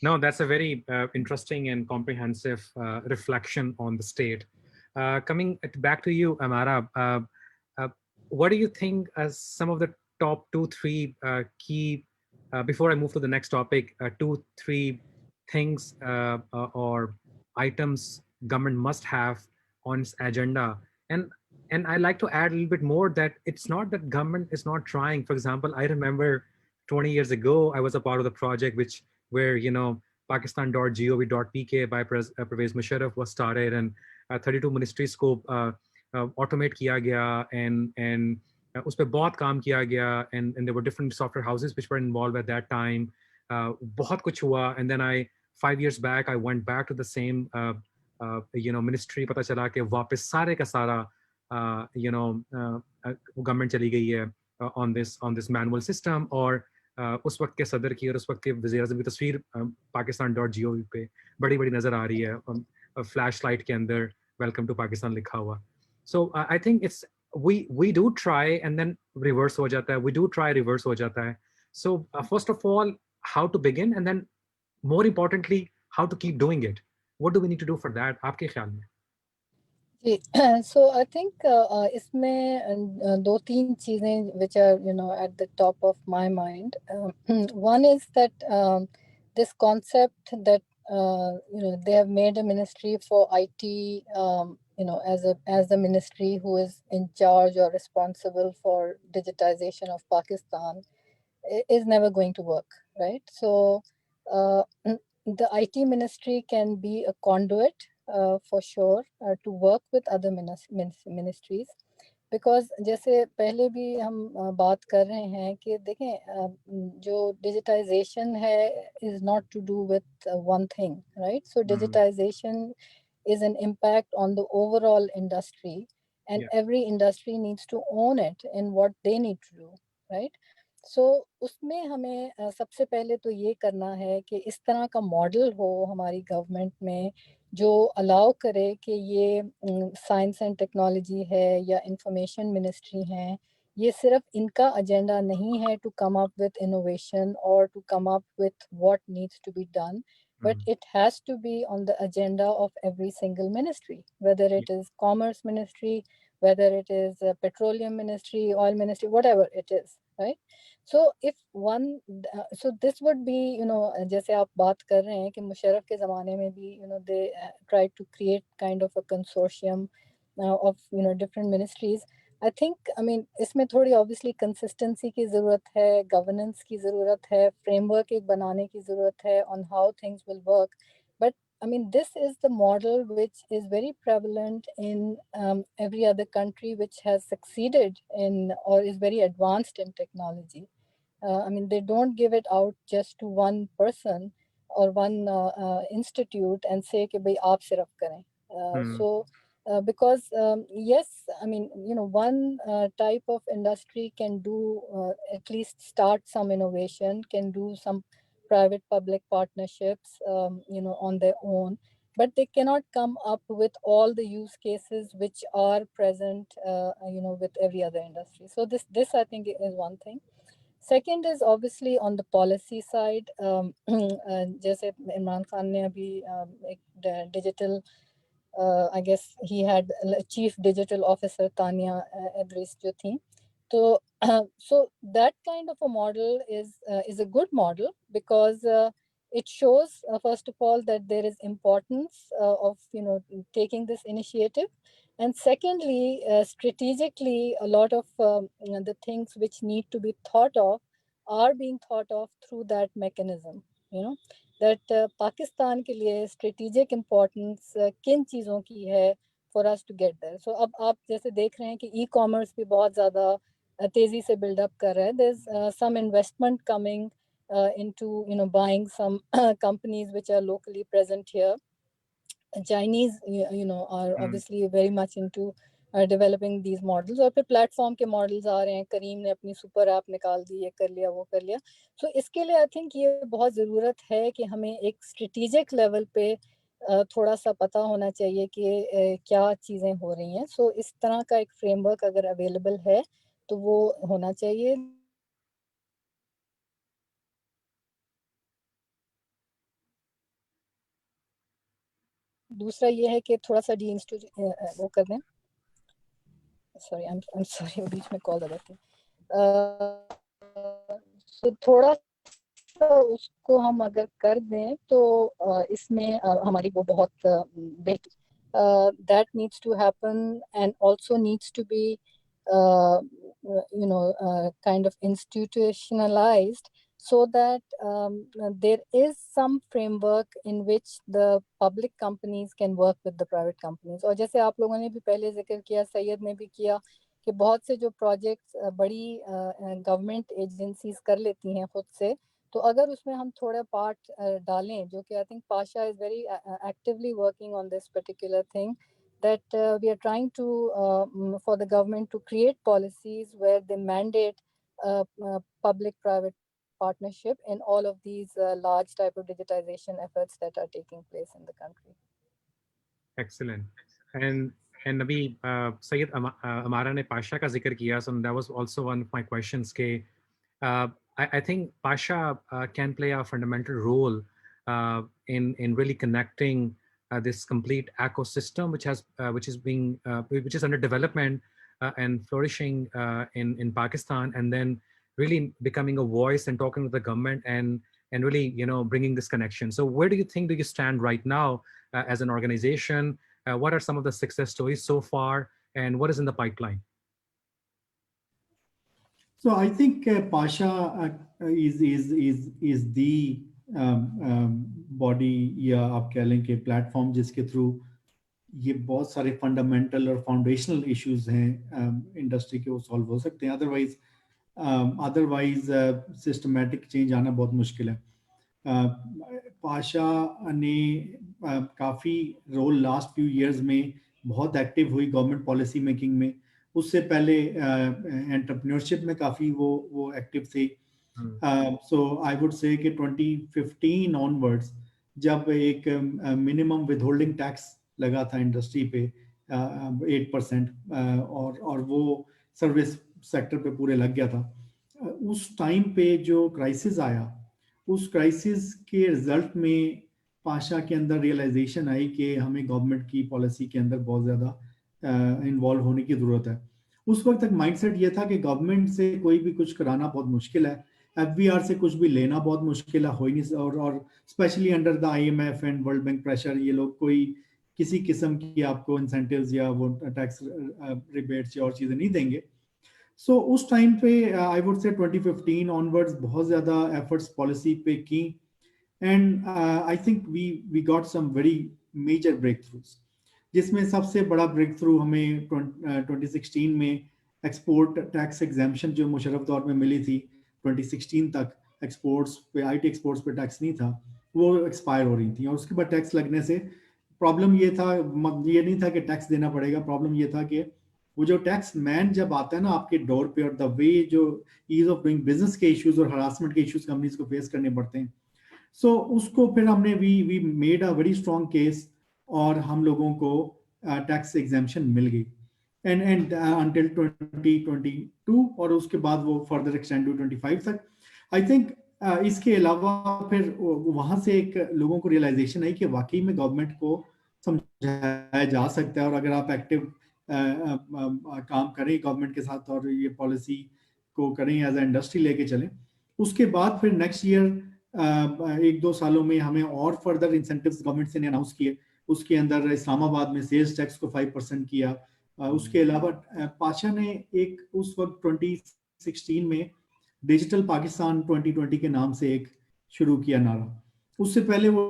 No, that's a very interesting and comprehensive reflection on the state. Coming back to you, Amara, what do you think as some of the top 2-3 key, before I move to the next topic, 2-3 things or items government must have on its agenda? And I like to add a little bit more that it's not that government is not trying. For example, I remember 20 years ago, I was a part of the project where Pakistan.gov.pk by Pervez Musharraf was started, and 32 ministries को automate किया गया, and उस पर बहुत काम किया गया, and there were different software houses which were involved at that time. बहुत कुछ हुआ, and then 5 years back I went back to the same ministry, पता चला कि वापस सारे का सारा गवर्नमेंट चली गई है on this manual system। और उस वक्त के सदर की और उस वक्त के वज़ीर-ए-आज़म की तस्वीर Pakistan.gov पे बड़ी बड़ी नजर आ रही है, फ्लैश लाइट के अंदर वेलकम टू पाकिस्तान लिखा हुआ। So I think it's we do try and then reverse हो जाता है, we do try reverse हो जाता है। So first of all, how to begin, and then more importantly, how to keep doing it? What do we need to do for that, आपके ख्याल में? So I think इसमें 2-3 चीजें which are at the top of my mind. One is that this concept that they have made a ministry for IT, as the ministry who is in charge or responsible for digitization of Pakistan is never going to work, right? So the IT ministry can be a conduit for sure to work with other ministries. Because जैसे पहले भी हम बात कर रहे हैं कि देखें जो डिजिटाइजेशन है is not to do with one thing, right? So digitisation is an impact on the overall industry, and Yeah. every industry needs to own it in what they need to do, right? So उसमें हमें सबसे पहले तो ये करना है कि इस तरह का मॉडल हो हमारी गवर्नमेंट में जो अलाउ करे कि ये साइंस एंड टेक्नोलॉजी है या इंफॉर्मेशन मिनिस्ट्री है, ये सिर्फ इनका एजेंडा नहीं है to come up with innovation और to come up with what needs to be done, but it has to be on the agenda of every single ministry, whether it is commerce ministry, whether it is a petroleum ministry, oil ministry, whatever it is, right? So if one so this would be, you know, जैसे आप बात कर रहे हैं कि मुशर्रफ के ज़माने में भी, you know, they tried to create kind of a consortium of, you know, different ministries. I think, I mean, इसमें थोड़ी obviously consistency की ज़रूरत है, governance की ज़रूरत है, framework एक बनाने की ज़रूरत है on how things will work. But I mean, this is the model which is very prevalent in every other country which has succeeded in or is very advanced in technology. I mean, they don't give it out just to one person or one institute and say कि भाई आप सिर्फ करें. So because yes, I mean, you know, one type of industry can do at least start some innovation, can do some private public partnerships, you know, on their own, but they cannot come up with all the use cases which are present, you know, with every other industry. So this I think is one thing. Second is obviously on the policy side. जैसे इमरान खान ने अभी एक digital, I guess he had chief digital officer Tanya Idris जो थी, तो so that kind of a model is a good model because it shows first of all that there is importance of, you know, taking this initiative, and secondly strategically a lot of you know, the things which need to be thought of are being thought of through that mechanism, you know, that Pakistan के लिए strategic importance किन चीज़ों की है for us to get there. So अब आप जैसे देख रहे हैं कि e-commerce भी बहुत ज़्यादा तेजी से build up कर रहा है. There's some investment coming into, you know, buying some companies which are locally present here. Chinese, you know, are obviously very much into developing these models. और फिर platform के models आ रहे हैं. करीम ने अपनी super app निकाल दी, ये कर लिया, वो कर लिया. So इसके लिए I think ये बहुत ज़रूरत है कि हमें एक strategic level पे थोड़ा सा पता होना चाहिए कि क्या चीज़ें हो रही हैं. So इस तरह का एक framework अगर available है तो वो होना चाहिए. दूसरा ये है कि थोड़ा सा वो कर दें. Sorry, I'm sorry, बीच में कॉल आ जाती है. So थोड़ा सा उसको हम अगर कर दें तो इसमें हमारी वो बहुत that needs to happen and also needs to be you know kind of institutionalized so that there is some framework in which the public companies can work with the private companies. और जैसे आप लोगों ने भी पहले जिक्र किया, सैयद ने भी किया कि बहुत से जो प्रोजेक्ट्स बड़ी गवर्नमेंट एजेंसीज कर लेती हैं खुद से, तो अगर उसमें हम थोड़ा पार्ट डालें, जो कि I think Pasha is very actively working on this particular thing, that we are trying to for the government to create policies where they mandate public private partnership in all of these large type of digitization efforts that are taking place in the country. Excellent. And अभी सैयद अमारा ने पाशा का जिक्र किया, so that was also one of my questions के I think Pasha can play a fundamental role in really connecting this complete ecosystem which is under development and flourishing in Pakistan, and then really becoming a voice and talking to the government and really, you know, bringing this connection. So where do you stand right now as an organization? What are some of the success stories so far, and what is in the pipeline? So I think Pasha is the body या आप कह लें कि platform जिसके through ये बहुत सारे fundamental और फाउंडेशनल इश्यूज हैं इंडस्ट्री के, वो सॉल्व हो सकते हैं, अदरवाइज सिस्टमेटिक चेंज आना बहुत मुश्किल है। पाशा ने काफ़ी रोल लास्ट फ्यू इयर्स में बहुत एक्टिव हुई गवर्नमेंट पॉलिसी मेकिंग में। उससे पहले एंटरप्रेन्योरशिप में काफ़ी वो एक्टिव थे। सो आई वुड से कि 2015 ऑनवर्ड्स जब एक मिनिमम विदहोल्डिंग टैक्स लगा था इंडस्ट्री पे 8%, और वो सर्विस सेक्टर पे पूरे लग गया था, उस टाइम पे जो क्राइसिस आया, उस क्राइसिस के रिजल्ट में पाशा के अंदर रियलाइजेशन आई कि हमें गवर्नमेंट की पॉलिसी के अंदर बहुत ज़्यादा इन्वॉल्व होने की ज़रूरत है। उस वक्त तक माइंडसेट ये था कि गवर्नमेंट से कोई भी कुछ कराना बहुत मुश्किल है, एफबीआर से कुछ भी लेना बहुत मुश्किल है, हो ही नहीं, और specially under the IMF and world bank pressure ये लोग कोई किसी किस्म की आपको इंसेंटिव्स या वो टैक्स रिबेट्स या और चीज़ें नहीं देंगे। सो उस टाइम पे आई वुड से 2015 ऑनवर्ड्स बहुत ज़्यादा एफर्ट्स पॉलिसी पे की, and I think we got some very major breakthroughs, जिसमें सबसे बड़ा ब्रेक थ्रू हमें 2016 में एक्सपोर्ट टैक्स एग्जाम्पशन जो मुशर्रफ दौर में मिली थी। 2016 तक एक्सपोर्ट्स पे, आईटी एक्सपोर्ट्स पे टैक्स नहीं था, वो एक्सपायर हो रही थी, और उसके बाद टैक्स लगने से प्रॉब्लम ये था, ये नहीं था कि टैक्स देना पड़ेगा, प्रॉब्लम ये था कि वो जो टैक्स मैन जब आता है ना आपके डोर पे, और द वे जो ईज ऑफ डूइंग बिजनेस के इश्यूज और हरासमेंट के इश्यूज कंपनीज को फेस करने पड़ते हैं, सो उसको फिर हमने we made a very strong case, और हम लोगों को टैक्स एग्जाम्पशन मिल गई एंड अंटिल 2022, और उसके बाद वो फर्दर एक्सटेंड टू 25 तक। आई थिंक इसके अलावा फिर वहां से एक लोगों को रियलाइजेशन आई कि वाकई में गवर्नमेंट को समझाया जा सकता है, और अगर आप एक्टिव काम करें गवर्नमेंट के साथ और ये पॉलिसी को करें एज ए इंडस्ट्री लेके चलें। उसके बाद फिर नेक्स्ट ईयर 1-2 सालों में हमें और फर्दर इंसेंटिव्स गवर्नमेंट ने अनाउंस किए। उसके अंदर इस्लामाबाद में सेल्स टैक्स को 5% किया। उसके अलावा पाशा ने एक उस वक्त 2016 में डिजिटल पाकिस्तान 2020 के नाम से एक शुरू किया नारा। उससे पहले वो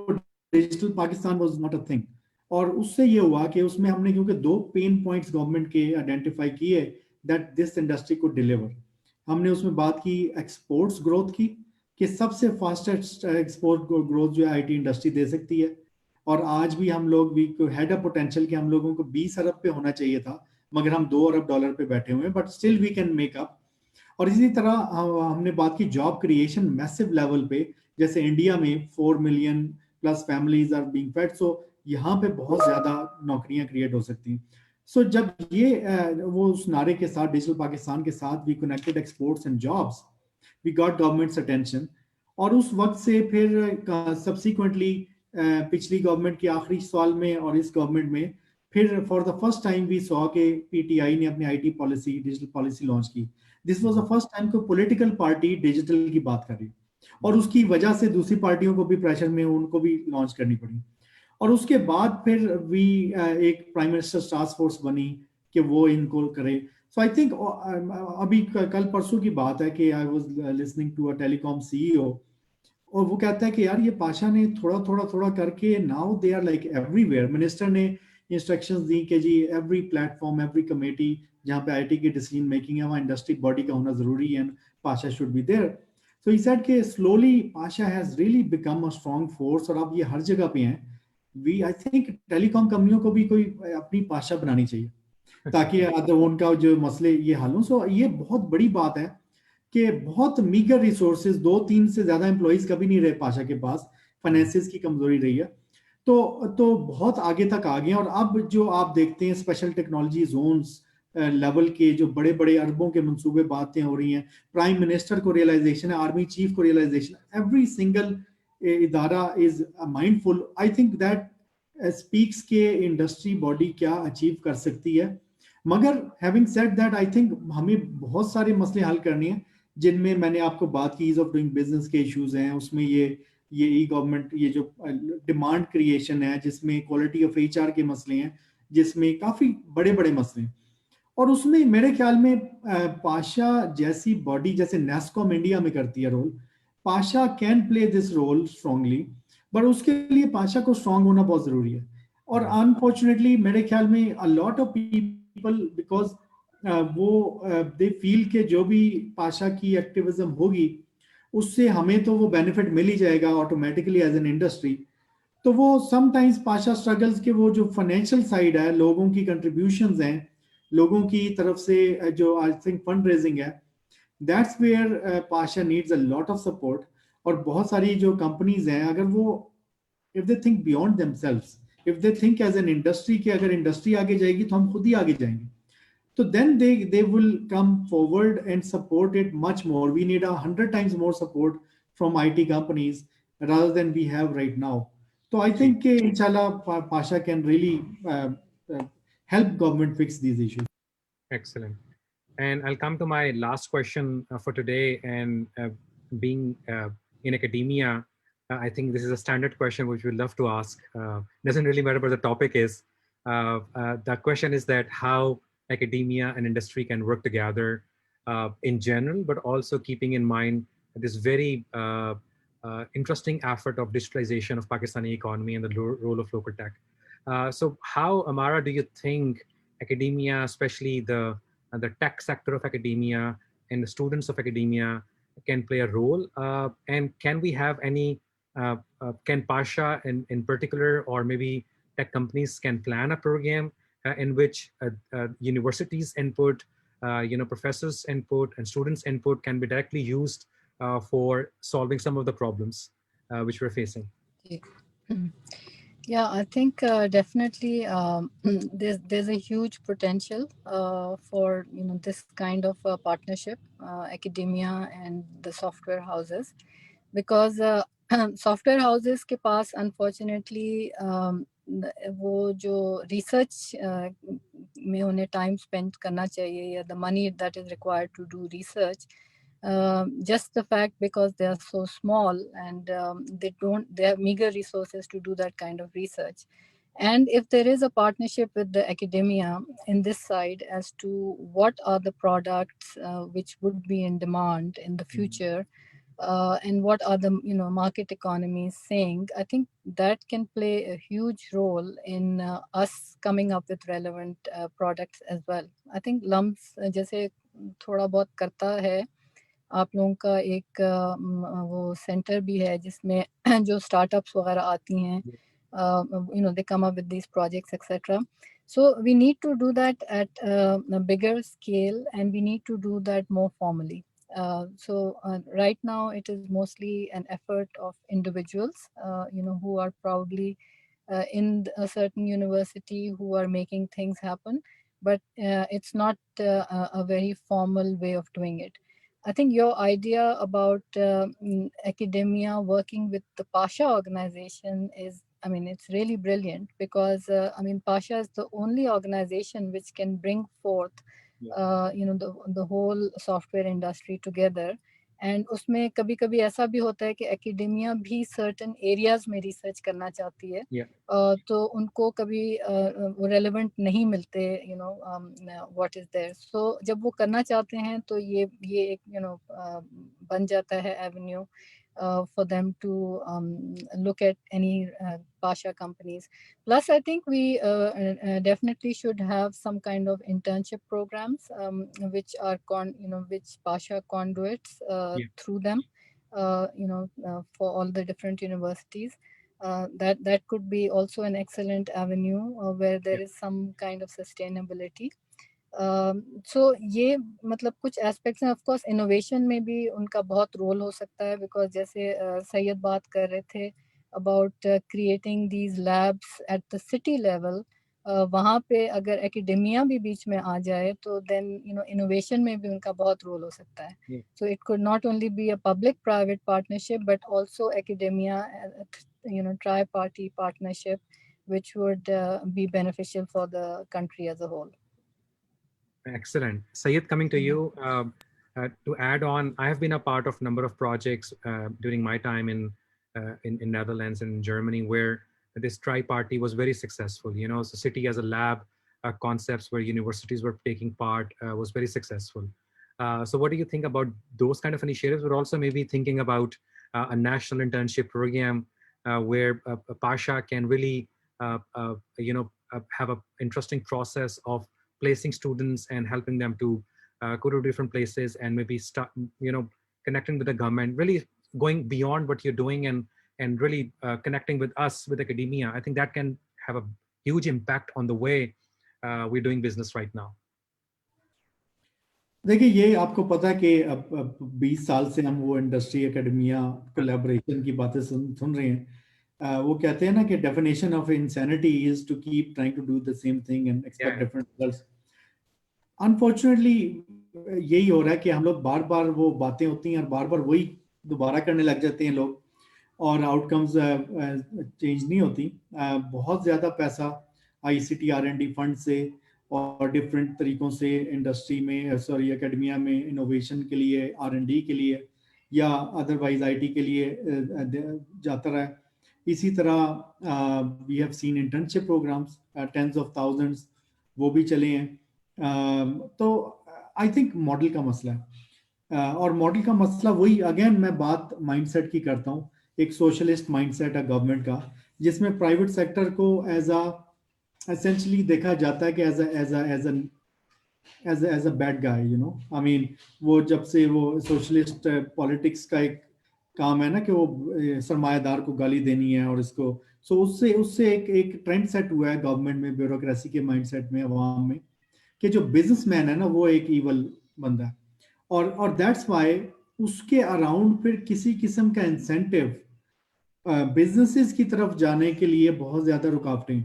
digital Pakistan was not a thing, और उससे ये हुआ कि उसमें हमने क्योंकि 2 पेन पॉइंट्स गवर्नमेंट के आइडेंटिफाई किए दैट दिस इंडस्ट्री को डिलीवर। हमने उसमें बात की एक्सपोर्ट्स ग्रोथ की, कि सबसे फास्टेस्ट एक्सपोर्ट ग्रोथ जो आईटी इंडस्ट्री दे सकती है, और आज भी हम लोग भी हैड अ पोटेंशियल कि हम लोगों को 20 अरब पे होना चाहिए था, मगर हम 2 अरब डॉलर पे बैठे हुए हैं, but still we can make up. और इसी तरह हमने बात की जॉब क्रिएशन मैसिव लेवल पे, जैसे इंडिया में 4 million plus families are being fed, so यहाँ पे बहुत ज्यादा नौकरियां क्रिएट हो सकती हैं। सो जब ये वो उस नारे के साथ, डिजिटल पाकिस्तान के साथ, we connected exports and jobs, we got government's attention. और उस वक्त से फिर सब्सिक्वेंटली पिछली गवर्नमेंट के आखिरी साल में और इस गवर्नमेंट में फिर for the first time we saw के पीटीआई ने अपनी IT policy, digital policy launch की। This was the first time को पॉलिटिकल पार्टी डिजिटल की बात कर रही, और उसकी वजह से दूसरी पार्टियों को भी प्रेशर में उनको भी लॉन्च करनी पड़ी। और उसके बाद फिर वी एक प्राइम मिनिस्टर टास्क फोर्स बनी कि वो इनको करे। सो आई थिंक अभी कल परसों की बात है कि I was listening to a telecom CEO, और वो कहता है कि यार ये पाशा ने थोड़ा थोड़ा थोड़ा करके now they are like everywhere. Minister ने इंस्ट्रक्शंस दी कि जी एवरी प्लेटफॉर्म, एवरी कमेटी जहाँ पे आईटी की डिसीजन मेकिंग है, वहाँ इंडस्ट्री बॉडी का होना जरूरी है, and Pasha should be there. So he said कि slowly Pasha has really become a strong force, और अब ये हर जगह पे हैं। वी आई थिंक टेलीकॉम कंपनियों को भी कोई अपनी पाशा बनानी चाहिए ताकि उनका जो मसले ये हल हो। सो ये बहुत बड़ी बात है कि बहुत मीगर रिसोर्सेज, 2-3 से ज्यादा एम्प्लॉइज कभी नहीं रहे पाशा के पास, फाइनेंसिस की कमजोरी रही है, तो बहुत आगे तक आ गए। और अब जो आप देखते हैं स्पेशल टेक्नोलॉजी जोन्स लेवल के जो बड़े बड़े अरबों के मंसूबे बातें हो रही हैं, प्राइम मिनिस्टर को रियलाइजेशन है, आर्मी चीफ को रियलाइजेशन, एवरी सिंगल इदारा is mindful. I think that speaks के इंडस्ट्री बॉडी क्या अचीव कर सकती है। मगर having said that, I think हमें बहुत सारे मसले हल करने हैं, जिनमें मैंने आपको बात की ईज ऑफ डूइंग बिजनेस के इश्यूज हैं, उसमें ये ई गवर्नमेंट, ये जो डिमांड क्रिएशन है, जिसमें क्वालिटी ऑफ एचआर के मसले हैं, जिसमें काफी बड़े बड़े मसले हैं। और उसमें मेरे ख्याल में पाशा जैसी बॉडी, जैसे नेस्कॉम इंडिया में करती है role, PASHA can play this role strongly, but उसके लिए पाशा को स्ट्रांग होना बहुत जरूरी है। और अनफॉर्चुनेटली मेरे ख्याल में a lot of people because वो they feel कि जो भी पाशा की एक्टिविज्म होगी उससे हमें तो वो बेनिफिट मिल ही जाएगा ऑटोमेटिकली एज एन इंडस्ट्री. तो वो समटाइम्स पाशा स्ट्रगल्स के वो जो फाइनेंशियल साइड है, लोगों की कंट्रीब्यूशंस हैं, लोगों की तरफ से जो आई थिंक फंड रेजिंग है, that's where PASHA needs a lot of support. और बहुत सारी जो कंपनीज हैं, अगर वो if they think beyond themselves, if they think as an industry कि अगर इंडस्ट्री आगे जाएगी तो हम खुद ही आगे जाएंगे, so then they will come forward and support it much more. We need 100 times more support from IT companies rather than we have right now. So I think inshallah Pasha can really uh, help government fix these issues. Excellent. And I'll come to my last question for today. And being in academia, I think this is a standard question which we love to ask. Doesn't really matter what the topic is. The question is that how academia and industry can work together in general, but also keeping in mind this very interesting effort of digitalization of Pakistani economy and the role of local tech. So how, Amara, do you think academia, especially the tech sector of academia and the students of academia, can play a role? And can we have any, can Pasha in particular, or maybe tech companies can plan a program in which universities input, professors input and students input can be directly used for solving some of the problems which we're facing? Yeah, I think definitely there's a huge potential for this kind of partnership, academia and the software houses, because software houses के पास unfortunately वो जो research में उन्हें time spend करना चाहिए, या the money that is required to do research, just the fact because they are so small and they have meager resources to do that kind of research. And if there is a partnership with the academia in this side as to what are the products which would be in demand in the future, and what are the market economies saying, I think that can play a huge role in us coming up with relevant products as well. I think LUMS जैसे थोड़ा बहुत करता है, आप लोगों का एक वो सेंटर भी है जिसमें जो स्टार्टअप्स वगैरह आती हैं, they come up with these projects, etc. So we need to do that at a bigger scale, and we need to do that more formally. So right now it is mostly an effort of individuals, who are probably in a certain university who are making things happen, but it's not a very formal way of doing it. I think your idea about academia working with the Pasha organization is, it's really brilliant, because Pasha is the only organization which can bring forth the whole software industry together. And उसमें कभी कभी ऐसा भी होता है कि academia भी certain areas में research करना चाहती है, तो उनको कभी वो relevant नहीं मिलते, what is there. So जब वो करना चाहते हैं तो ये एक बन जाता है avenue for them to look at any Pasha companies. Plus, I think we definitely should have some kind of internship programs, which are which Pasha conduits through them, for all the different universities. That could be also an excellent avenue where there is some kind of sustainability. So ये मतलब कुछ aspects हैं. Of course innovation में भी उनका बहुत role हो सकता है, बिकॉज जैसे सैयद बात कर रहे थे about creating these labs at the city level, वहाँ पे अगर एकेडेमिया भी बीच में आ जाए तो देन इनोवेशन में भी उनका बहुत रोल हो सकता है. So it could not only be a public private partnership but also academia tri-party partnership which would be beneficial for the country as a whole. Excellent. Syed, coming to you, to add on, I have been a part of a number of projects during my time in Netherlands and in Germany, where this tri-party was very successful. So city as a lab concepts where universities were taking part was very successful. So what do you think about those kind of initiatives? We're also maybe thinking about a national internship program where Pasha can really have a interesting process of placing students and helping them to go to different places and maybe start, connecting with the government, really going beyond what you're doing and really connecting with us, with academia. I think that can have a huge impact on the way we're doing business right now. देखिए, ये आपको पता है कि अब 20 साल से हम वो इंडस्ट्री एकेडमिया कोलैबोरेशन की बातें सुन रहे हैं। वो कहते हैं ना कि definition of insanity is to keep trying to do the same thing and expect different results. Unfortunately यही हो रहा है कि हम लोग बार बार वो बातें होती हैं और बार बार वही दोबारा करने लग जाते हैं लोग, और आउटकम्स चेंज नहीं होती। बहुत ज़्यादा पैसा ICT R&D फंड से और डिफरेंट तरीकों से इंडस्ट्री में, सॉरी एकेडमिया में इनोवेशन के लिए, R&D के लिए या अदरवाइज IT के लिए जाता रहा है। इसी तरह we have seen internship programmes, tens of thousands वो भी चले हैं। तो आई थिंक मॉडल का मसला है, और मॉडल का मसला वही, अगेन मैं बात माइंडसेट की करता हूँ, एक सोशलिस्ट माइंडसेट है गवर्नमेंट का, जिसमें प्राइवेट सेक्टर को एसेंशियली देखा जाता है कि as a bad guy, I mean वो जब से वो सोशलिस्ट पॉलिटिक्स का एक काम है ना कि वो सरमायादार को गाली देनी है और इसको, सो उससे एक ट्रेंड सेट हुआ है गवर्नमेंट में, ब्यूरोक्रेसी के माइंडसेट में, अवाम में, कि जो बिजनेसमैन है ना वो एक ईवल बंदा है, और दैट्स व्हाई उसके अराउंड फिर किसी किस्म का इंसेंटिव बिजनेसेस की तरफ जाने के लिए बहुत ज्यादा रुकावटें,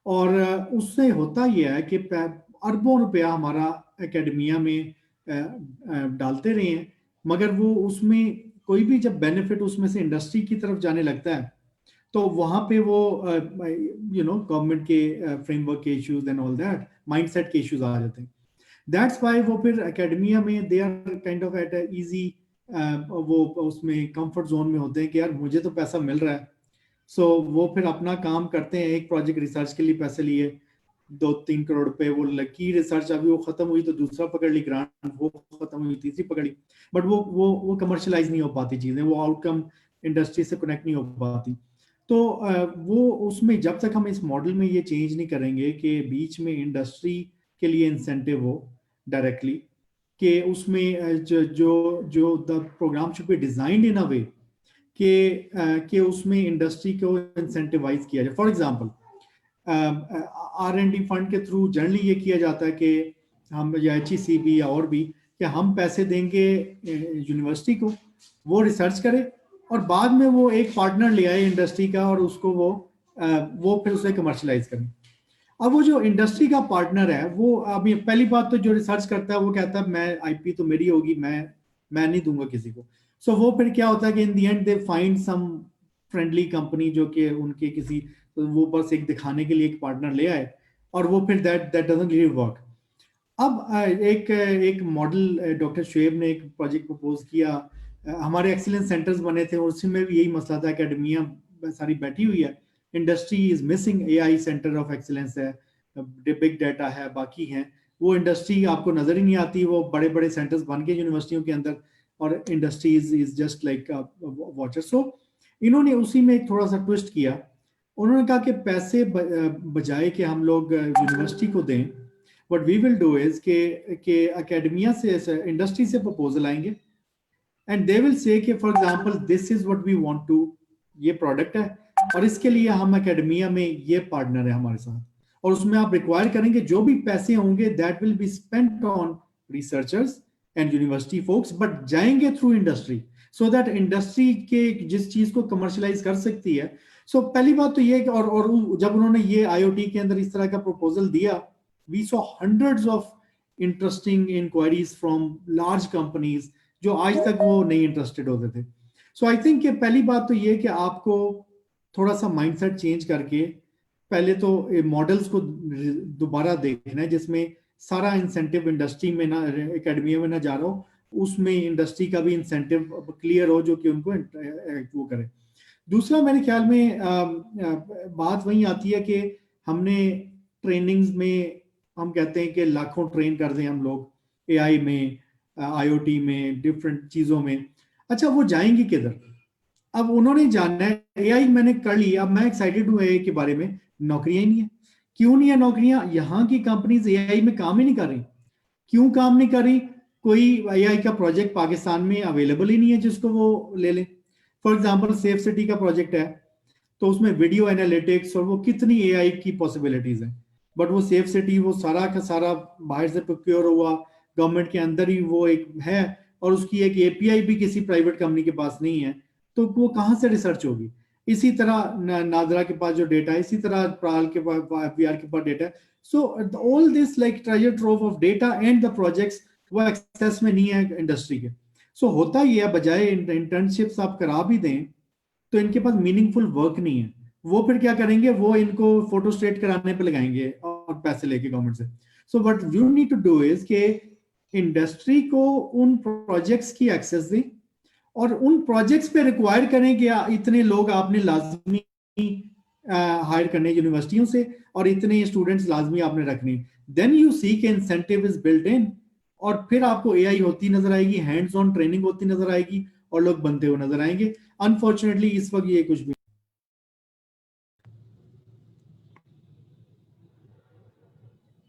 और उससे होता यह है कि अरबों रुपया हमारा एकेडमिया में डालते रहे हैं, मगर वो उसमें कोई भी जब बेनिफिट उसमें से इंडस्ट्री की तरफ जाने लगता है तो वहां पे वो गवर्नमेंट के फ्रेमवर्क के issues and all that mindset के इश्यूज आ जाते हैं। दैट्स व्हाई वो फिर एकेडमिया में they are kind of at ease, वो उसमें कंफर्ट जोन में होते हैं कि यार मुझे तो पैसा मिल रहा है, सो वो फिर अपना काम करते हैं। एक प्रोजेक्ट रिसर्च के लिए पैसे लिए 2-3 करोड़ रुपए, वो लकी रिसर्च अभी वो खत्म हुई तो दूसरा पकड़ ली ग्रांट, वो खत्म हुई तीसरी पकड़ ली, बट वो कमर्शलाइज नहीं हो पाती चीजें, वो आउटकम इंडस्ट्री से कनेक्ट नहीं हो पाती। तो वो उसमें जब तक हम इस मॉडल में ये चेंज नहीं करेंगे कि बीच में इंडस्ट्री के लिए इंसेंटिव हो डायरेक्टली, कि उसमें जो the programme should be designed in a way कि उसमें इंडस्ट्री को इंसेंटिवाइज किया जाए। फॉर एग्जांपल R&D फंड के थ्रू जनरली ये किया जाता है कि हम, या HECB या और भी, कि हम पैसे देंगे यूनिवर्सिटी को, वो रिसर्च करे और बाद में वो एक पार्टनर ले आए इंडस्ट्री का और उसको वो फिर उसे कमर्शलाइज करें। अब वो जो इंडस्ट्री का पार्टनर है वो, अभी पहली बात तो जो रिसर्च करता है वो कहता है मैं IP तो मेरी होगी, मैं नहीं दूंगा किसी को। सो वो फिर क्या होता है कि in the end they find some friendly company जो कि उनके किसी, तो वो बस एक दिखाने के लिए एक पार्टनर ले आए, और वो फिर दैट डजंट रियली वर्क। अब एक मॉडल डॉक्टर शुएब ने एक प्रोजेक्ट प्रपोज किया, हमारे एक्सीलेंस सेंटर्स बने थे, उसमें भी यही मसला था, एकेडमिया सारी बैठी हुई है, industry is missing, AI centre of excellence है, बिग डाटा है, बाकी हैं, वो इंडस्ट्री आपको नजर ही नहीं आती, वो बड़े बड़े सेंटर्स बन गए यूनिवर्सिटियों के अंदर, और industry is just like watcher. So इन्होंने उसी में एक थोड़ा सा ट्विस्ट किया, उन्होंने कहा कि पैसे बजाय कि हम लोग यूनिवर्सिटी को दें, what we will do is कि एकेडमिया से, इंडस्ट्री से प्रपोजल आएंगे एंड दे विल से कि for example this is what we want to, ये प्रोडक्ट है और इसके लिए हम एकेडमिया में ये पार्टनर है हमारे साथ, और उसमें आप रिक्वायर करेंगे जो भी पैसे होंगे that will be spent on researchers and university folks, but जाएंगे through industry, so that industry के जिस चीज को कमर्शलाइज कर सकती है। सो पहली बात तो ये कि और जब उन्होंने ये IoT के अंदर इस तरह का प्रपोजल दिया, we saw hundreds of interesting inquiries from large companies जो आज तक वो नहीं इंटरेस्टेड होते थे। सो आई थिंक पहली बात तो ये कि आपको थोड़ा सा माइंडसेट चेंज करके पहले तो मॉडल्स को दोबारा देखना है, जिसमें सारा इंसेंटिव इंडस्ट्री में ना, एकेडमिया में ना जा रहा हो, उसमें इंडस्ट्री का भी इंसेंटिव क्लियर हो जो कि उनको वो करे। दूसरा मेरे ख्याल में बात वही आती है कि हमने ट्रेनिंग्स में हम कहते हैं कि लाखों ट्रेन कर दें हम लोग AI में, IoT में, डिफरेंट चीजों में, अच्छा वो जाएंगी किधर? अब उन्होंने जाना है एआई मैंने कर लिया, अब मैं एक्साइटेड हूँ एआई के बारे में, नौकरियां ही नहीं है। क्यों नहीं है नौकरियां? यहाँ की कंपनीज एआई में काम ही नहीं कर रही। क्यों काम नहीं कर रही? कोई एआई का प्रोजेक्ट पाकिस्तान में अवेलेबल ही नहीं है जिसको वो ले लें। फॉर एग्जांपल सेफ सिटी का प्रोजेक्ट है, तो उसमें वीडियो एनालिटिक्स और वो कितनी एआई की पॉसिबिलिटीज है, बट वो सेफ सिटी वो सारा का सारा बाहर से प्रोक्योर हुआ, गवर्नमेंट के अंदर ही वो एक है, और उसकी एक एपीआई भी किसी प्राइवेट कंपनी के पास नहीं है, तो वो कहाँ से रिसर्च होगी? इसी तरह नादरा के पास जो डेटा है, इसी तरह प्राल के पास, एफबीआर के पास डेटा है। So all this like treasure trove of data and the projects वो एक्सेस में नहीं है इंडस्ट्री के। सो होता ही है, बजाय इंटर्नशिप्स आप करा भी दें तो इनके पास मीनिंगफुल वर्क नहीं है। वो फिर क्या करेंगे? वो इनको फोटो स्टेट कराने पे लगाएंगे और पैसे लेके गवर्नमेंट से। So what you need to do is के इंडस्ट्री को उन प्रोजेक्ट्स की एक्सेस दें और उन प्रोजेक्ट्स पे रिक्वायर करें कि इतने लोग आपने लाजमी हायर करने यूनिवर्सिटियों से और इतने स्टूडेंट्स लाजमी आपने रखने। देन यू सी के इंसेंटिव इज बिल्ट इन, और फिर आपको एआई होती नजर आएगी, हैंड्स ऑन ट्रेनिंग होती नजर आएगी और लोग बनते हुए नजर आएंगे। अनफॉर्चुनेटली इस वक्त ये कुछ भी।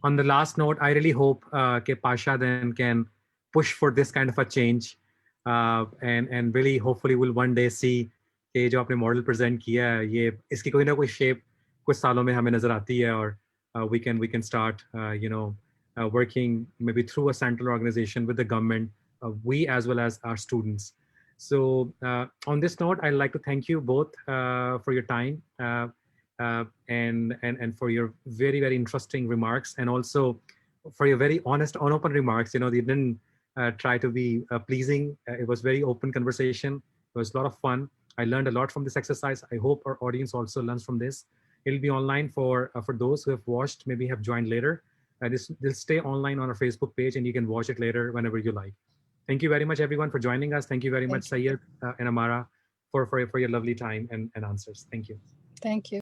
On the last note, I really hope that Pasha then can push for this kind of a change, and really hopefully we'll one day see कि जो आपने मॉडल प्रेजेंट किया है ये इसकी कोई ना कोई शेप कुछ सालों में हमें नजर आती है, और we can start working maybe through a central organization with the government, we as well as our students. So on this note, I'd like to thank you both for your time. And for your very, very interesting remarks, and also for your very honest and open remarks. You know, you didn't try to be pleasing. It was very open conversation. It was a lot of fun. I learned a lot from this exercise. I hope our audience also learns from this. It'll be online for those who have watched, maybe have joined later. This will stay online on our Facebook page, and you can watch it later whenever you like. Thank you very much, everyone, for joining us. Thank you very much, Syed and Amara, for your lovely time and answers. Thank you. Thank you.